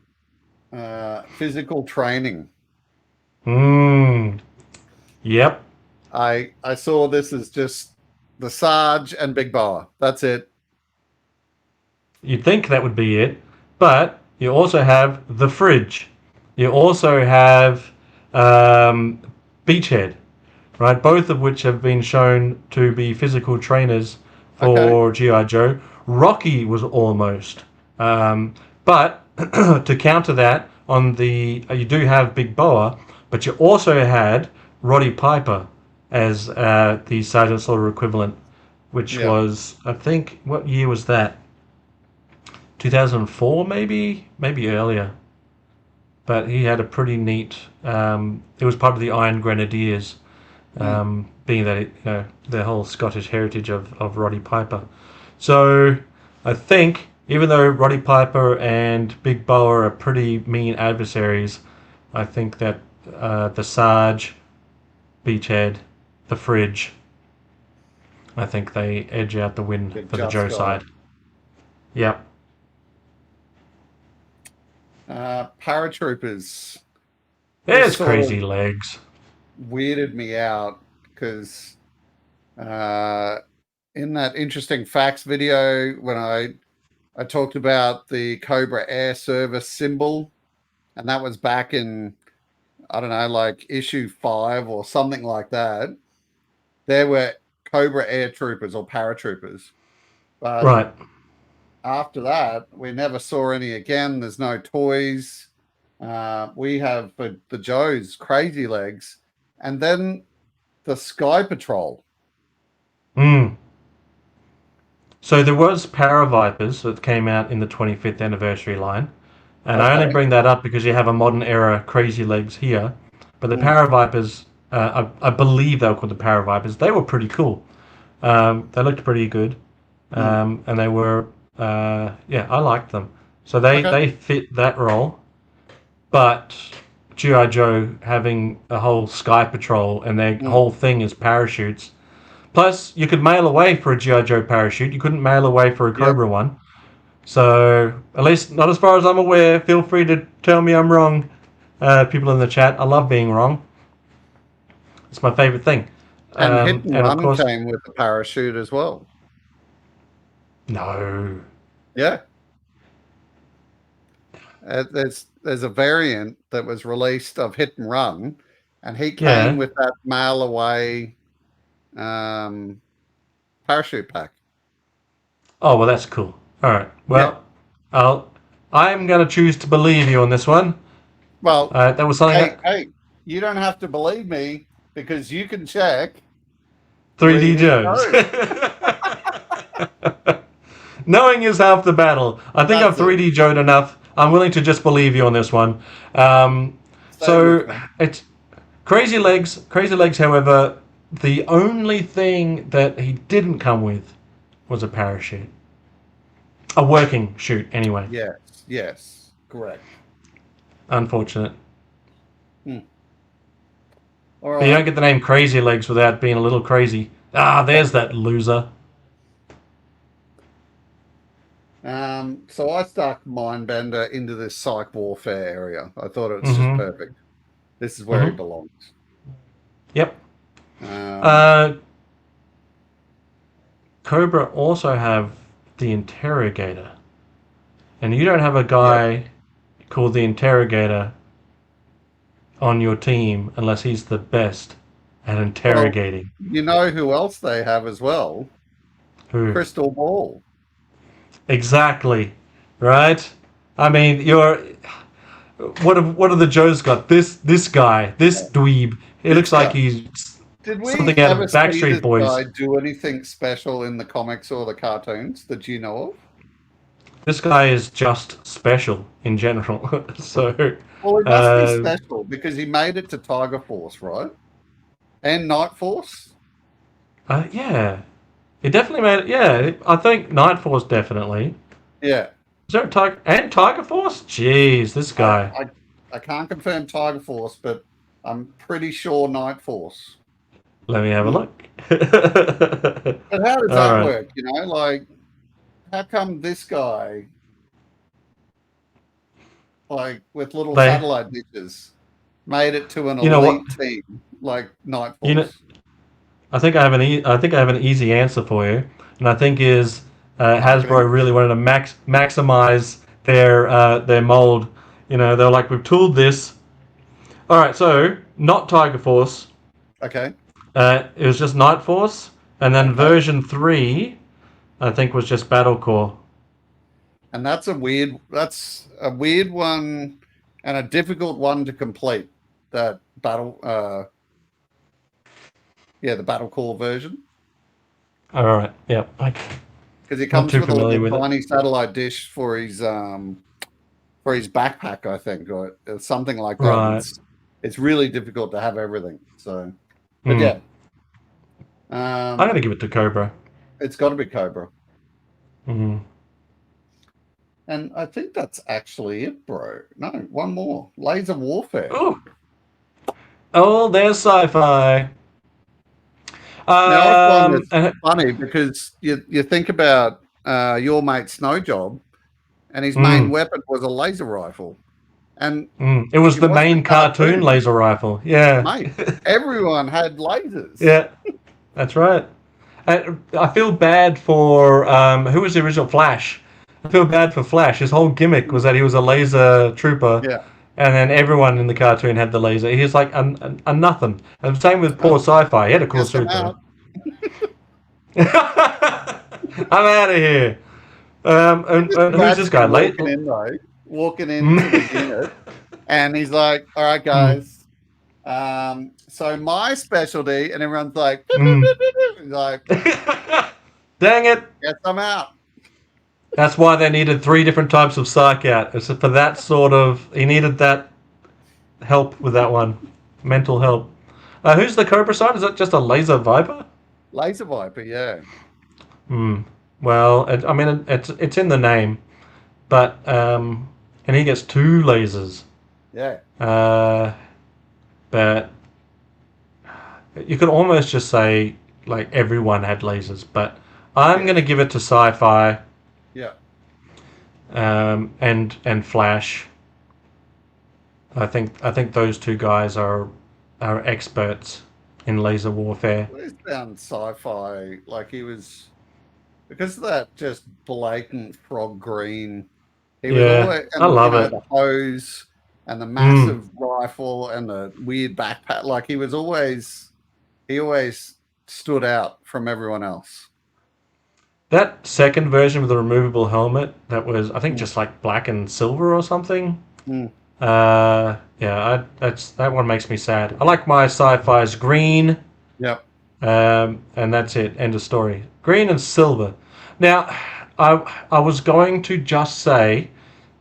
Physical training. Hmm. Yep. I saw this as just the Sarge and Big Boa. That's it. You'd think that would be it, but you also have the fridge. You also have um, Beachhead, right? Both of which have been shown to be physical trainers Okay. for GI Joe. Rocky was almost, but to counter that, on the you do have Big Boa, but you also had Roddy Piper as the Sergeant Slaughter equivalent, which Yeah. was I think what year was that? 2004 maybe earlier. But he had a pretty neat. It was part of the Iron Grenadiers, Mm. being that the whole Scottish heritage of Roddy Piper. So I think even though Roddy Piper and Big Boa are pretty mean adversaries, I think that the Sarge, Beachhead, the Fridge, I think they edge out the win You've for the just Joe got it. side. Yep. Paratroopers. This There's sort crazy of legs. weirded me out because uh, in that interesting facts video when I talked about the Cobra Air Service symbol, and that was back in I don't know, like issue 5 or something like that, there were Cobra Air Troopers or paratroopers. But Right. after that, we never saw any again. There's no toys. We have the Joes, Crazy Legs, and then the Sky Patrol. Mm. So there was Paravipers that came out in the 25th anniversary line. And I only Okay. bring that up because you have a modern era Crazy Legs here. But the Mm. Paravipers, I believe they were called the Paravipers, they were pretty cool. They looked pretty good. And they were, yeah, I liked them. So Okay. they fit that role. But GI Joe having a whole Sky Patrol and their whole thing is parachutes. Plus, you could mail away for a GI Joe parachute. You couldn't mail away for a Yep. Cobra one. So, at least not as far as I'm aware. Feel free to tell me I'm wrong, people in the chat. I love being wrong. It's my favorite thing. And Hit and And of Run course, came with the parachute as well. no. Yeah. There's a variant that was released of Hit and Run, and he came Yeah. with that mail away parachute pack. Oh well, that's cool. All right. Yeah. Well, I'm going to choose to believe you on this one. Well, That was something. hey, you don't have to believe me because you can check 3D 3D Joes. Joe. Knowing is half the battle. I think I've That's it. 3D Joed enough. I'm willing to just believe you on this one. Stay So with me. it's Crazy Legs. Crazy Legs, however, the only thing that he didn't come with was a parachute. A working chute, anyway. Yes, correct. Unfortunate. All But you don't right. get the name Crazy Legs without being a little crazy. Ah, there's that loser. So I stuck Mindbender into this psych warfare area. I thought it's just Mm-hmm. perfect. This is where he Mm-hmm. belongs. Yep. Um, Cobra also have the Interrogator. And you don't have a yep. guy called the Interrogator on your team unless he's the best at Well, interrogating. you know who else they have as well? Who? Crystal Ball. Exactly. Right? I mean, you're. What have the Joes got? This guy, this dweeb. It This looks like guy. he's Did we something out of ever see Backstreet this Boys. guy do anything special in the comics or the cartoons that you know of? This guy is just special in general. So, Well, it must be uh, special because he made it to Tiger Force, right? And Night Force. yeah, it definitely made it. Yeah, I think Night Force definitely. Yeah. Is there a Tiger Force? Jeez, this I, guy. I I can't confirm Tiger Force, but I'm pretty sure Night Force. Let me have a look. But how does All that right. work? Like, how come this guy, like, with little They, satellite dishes, made it to an you know what? elite team like Night You know, Force? I think I think I have an easy answer for you, and I think is Marketing. Hasbro really wanted to maximize their mold. They're like, we've tooled this. All right, so not Tiger Force. Okay. It was just Night Force, and then Okay. version 3, I think, was just Battle Core. And that's a weird one and a difficult one to complete. That battle the Battle Core version. All right, yep. Because he Not comes too with a familiar little with it. tiny satellite dish for his backpack, I think, or something like that. And Right. it's really difficult to have everything. So, but Hmm. yeah, I'm gonna give it to Cobra. it's got to be Cobra. Hmm. And I think that's actually it, bro. No, one more. Laser Warfare. Oh, there's sci-fi. Now, I find this Uh, funny because you think about your mate Snowjob, and his main mm, weapon was a laser rifle. And It was you the watch the main cartoon cartoon, laser rifle. Yeah. mate, everyone had lasers. Yeah, that's right. I feel bad for who was the original Flash. I feel bad for Flash. His whole gimmick was that he was a laser trooper, Yeah. And then everyone in the cartoon had the laser. He was like a nothing. And same with poor Oh, Sci-Fi. He had a cool guess I'm suit though. out. I'm out of here. Just And who's this imagine guy? him Late? walking in though, walking into the Mm. unit, and he's like, "All right, Mm. guys. So my specialty," and everyone's like, Mm. he's like, Dang it! "Guess I'm out." That's why they needed three different types of psych out. It's for that sort of. He needed that help with that one, mental help. Who's the Cobra side? Is that just a laser viper? Laser Viper, yeah, Hmm. Well, I mean, it's in the name, but and he gets two lasers. yeah, Uh, but you could almost just say like everyone had lasers, but I'm yeah, gonna give it to Sci-Fi yeah. and Flash. I think those two guys are experts in laser warfare. Always found Sci-Fi like he was because of that just blatant frog green. He was Yeah, always, I and love it. the hose and the Mm. massive rifle and the weird backpack. Like he always stood out from everyone else. That second version with the removable helmet, that was I think Mm, just like black and silver or something. mm, Yeah, that one makes me sad. I like my sci-fi's green, yep. and that's it. End of story. Green and silver. Now, I was going to just say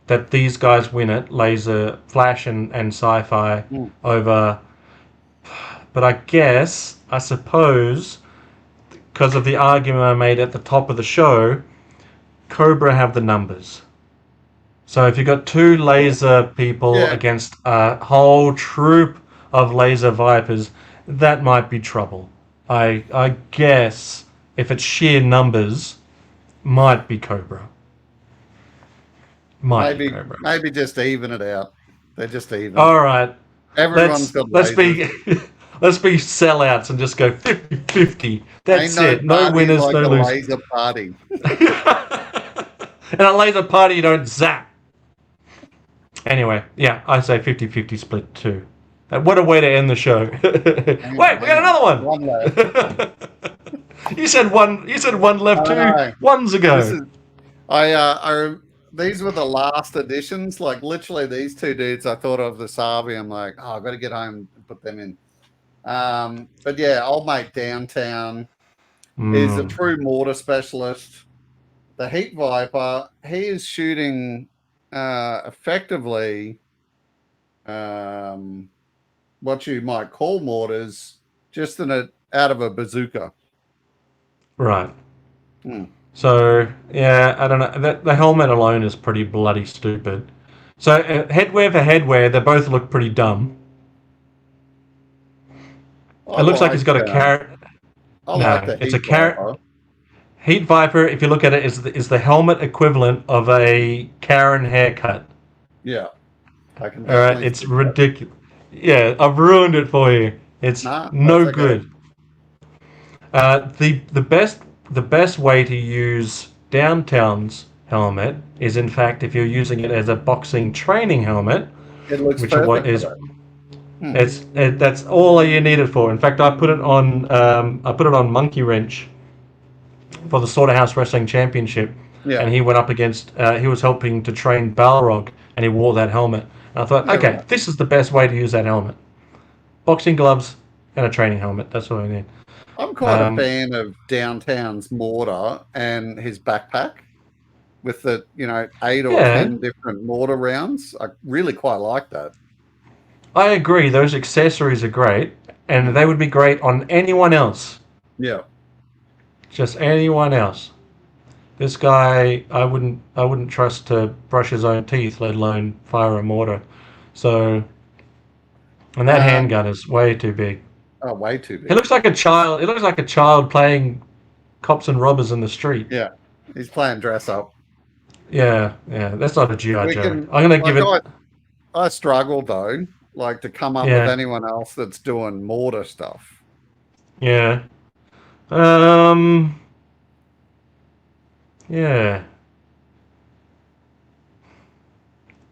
that these guys win it, Laser, Flash, and Sci-Fi Mm. over, but I suppose, because of the argument I made at the top of the show, Cobra have the numbers. So if you've got two laser people Yeah, against a whole troop of laser vipers, that might be trouble. I guess if it's sheer numbers, might be Cobra. Might be Cobra. maybe just even it out. They're just even. All right, Everyone's got let's lasers. be let's be sellouts and just go 50-50. Ain't That's no it. No party winners, like no a losers. laser party. In a laser party, you don't zap. Anyway, yeah, I say 50-50 split too. What a way to end the show. Wait, we got Hang on. another One left. one. You said one. You said one I left don't two know. ones This ago. is these were the last editions. Like literally, these two dudes I thought of this army. I'm like, oh, I've got to get home and put them in. But yeah, old mate downtown is a Mm, true mortar specialist. The Heat Viper, he is shooting effectively what you might call mortars, just out of a bazooka. right. Hmm. So yeah, I don't know. The helmet alone is pretty bloody stupid. So headwear for headwear, they both look pretty dumb. I It looks like like he's got a carrot. I like No, the it's a Heat carrot. Viper. Heat Viper, if you look at it, is the helmet equivalent of a Karen haircut. Yeah, I can All right, definitely it's see that. ridiculous. Yeah, I've ruined it for you. It's Nah, that's no okay. good. The best way to use Downtown's helmet is, in fact, if you're using it as a boxing training helmet, It looks which what perfect for is that. Hmm. that's all you need it for. In fact, I put it on Monkey Wrench for the Slaughterhouse Wrestling Championship, Yeah, and he went up against. He was helping to train Balrog, and he wore that helmet. And I thought, yeah, okay, right. this is the best way to use that helmet: boxing gloves and a training helmet. That's what I need. I'm quite a Um, fan of Downtown's mortar and his backpack with the 8 or 10 yeah, different mortar rounds. I really quite like that. I agree. Those accessories are great, and Hmm. they would be great on anyone else. Yeah. Just anyone else. This guy, I wouldn't trust to brush his own teeth, let alone fire a mortar. So, and that Um, handgun is way too big. oh, way too He big. looks like a child. He looks like a child playing cops and robbers in the street. Yeah, he's playing dress up. Yeah, yeah. That's not a GI We Joe. can I'm gonna give like it. I struggle though, like to come up with Yeah, anyone else that's doing mortar stuff. yeah. Um, yeah.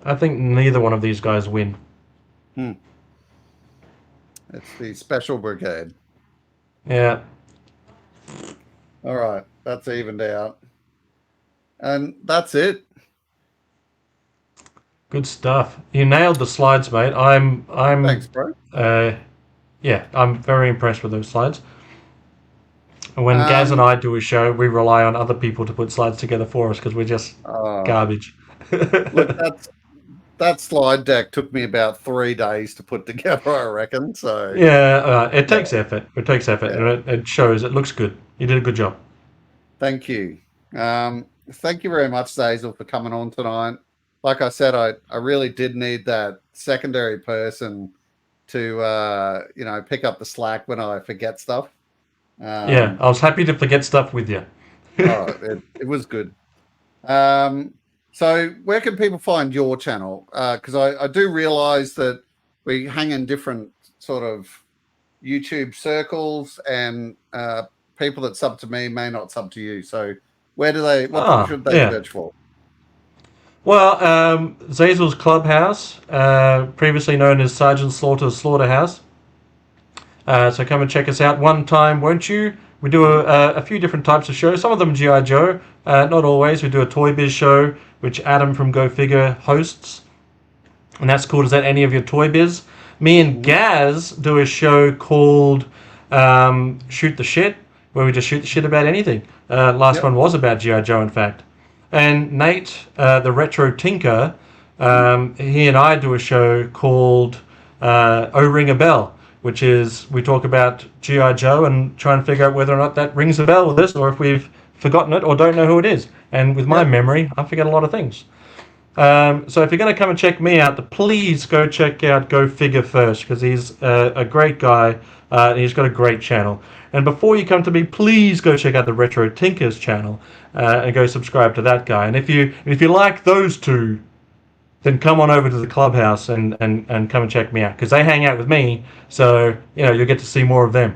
I think neither one of these guys win. It's the special brigade. Yeah. All right, that's evened out, and that's it. Good stuff. You nailed the slides, mate. Thanks, bro. Yeah, I'm very impressed with those slides. When Gaz and Um, I do a show, we rely on other people to put slides together for us because we're just garbage. look, that slide deck took me about 3 days to put together, I reckon. So Yeah, it yeah, takes effort. It takes effort, yeah. and it shows. It looks good. You did a good job. Thank you. Thank you very much, Xazyl, for coming on tonight. Like I said, I really did need that secondary person to pick up the slack when I forget stuff. Yeah, Um, I was happy to forget stuff with you. it was good. Um, so where can people find your channel? Because I do realize that we hang in different sort of YouTube circles, and people that sub to me may not sub to you. So what should they Yeah. search for? Well, Xazyl's Clubhouse, previously known as Sergeant Slaughter's Slaughterhouse. So come and check us out one time, won't you? We do a few different types of shows. Some of them GI Joe, not always. We do a Toy Biz show, which Adam from Go Figure hosts, and that's called "Is That Any of Your Toy Biz?" Me and Mhm. Gaz do a show called Shoot the Shit, where we just shoot the shit about anything. Last Yep. one was about GI Joe, in fact. And Nate, the Retro Tinker, Mhm. he and I do a show called "Oh Ring a Bell," which is we talk about GI Joe and try and figure out whether or not that rings a bell with us, or if we've forgotten it or don't know who it is. And with my Yep. memory, I forget a lot of things. So if you're going to come and check me out, please go check out Go Figure first, because he's a great guy. And he's got a great channel. And before you come to me, please go check out the Retro Tinkers channel and go subscribe to that guy. And if you like those two, then come on over to the Clubhouse and come and check me out, because they hang out with me. So you'll get to see more of them.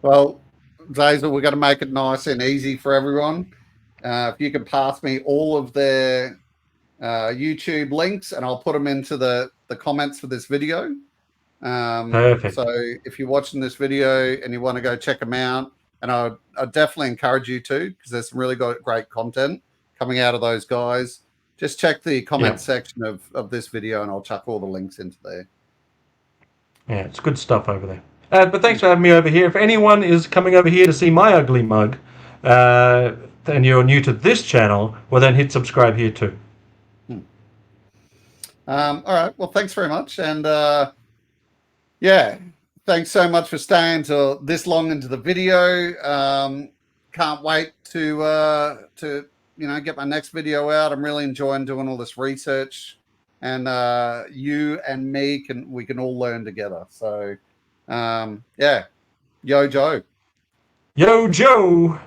Well, Xazyl, we're going to make it nice and easy for everyone. If you can pass me all of their YouTube links, and I'll put them into the comments for this video. Perfect. So if you're watching this video and you want to go check them out, and I definitely encourage you to, because there's some really great content coming out of those guys. Just check the comment Yeah, section of this video, and I'll chuck all the links into there. yeah, it's good stuff over there. But thanks for having me over here. If anyone is coming over here to see my ugly mug, and you're new to this channel, well then hit subscribe here too. All right. Well, thanks very much, and yeah, thanks so much for staying till this long into the video. Can't wait to get my next video out. I'm really enjoying doing all this research, and you and me can all learn together. So yeah, yo Joe. Yo, Joe!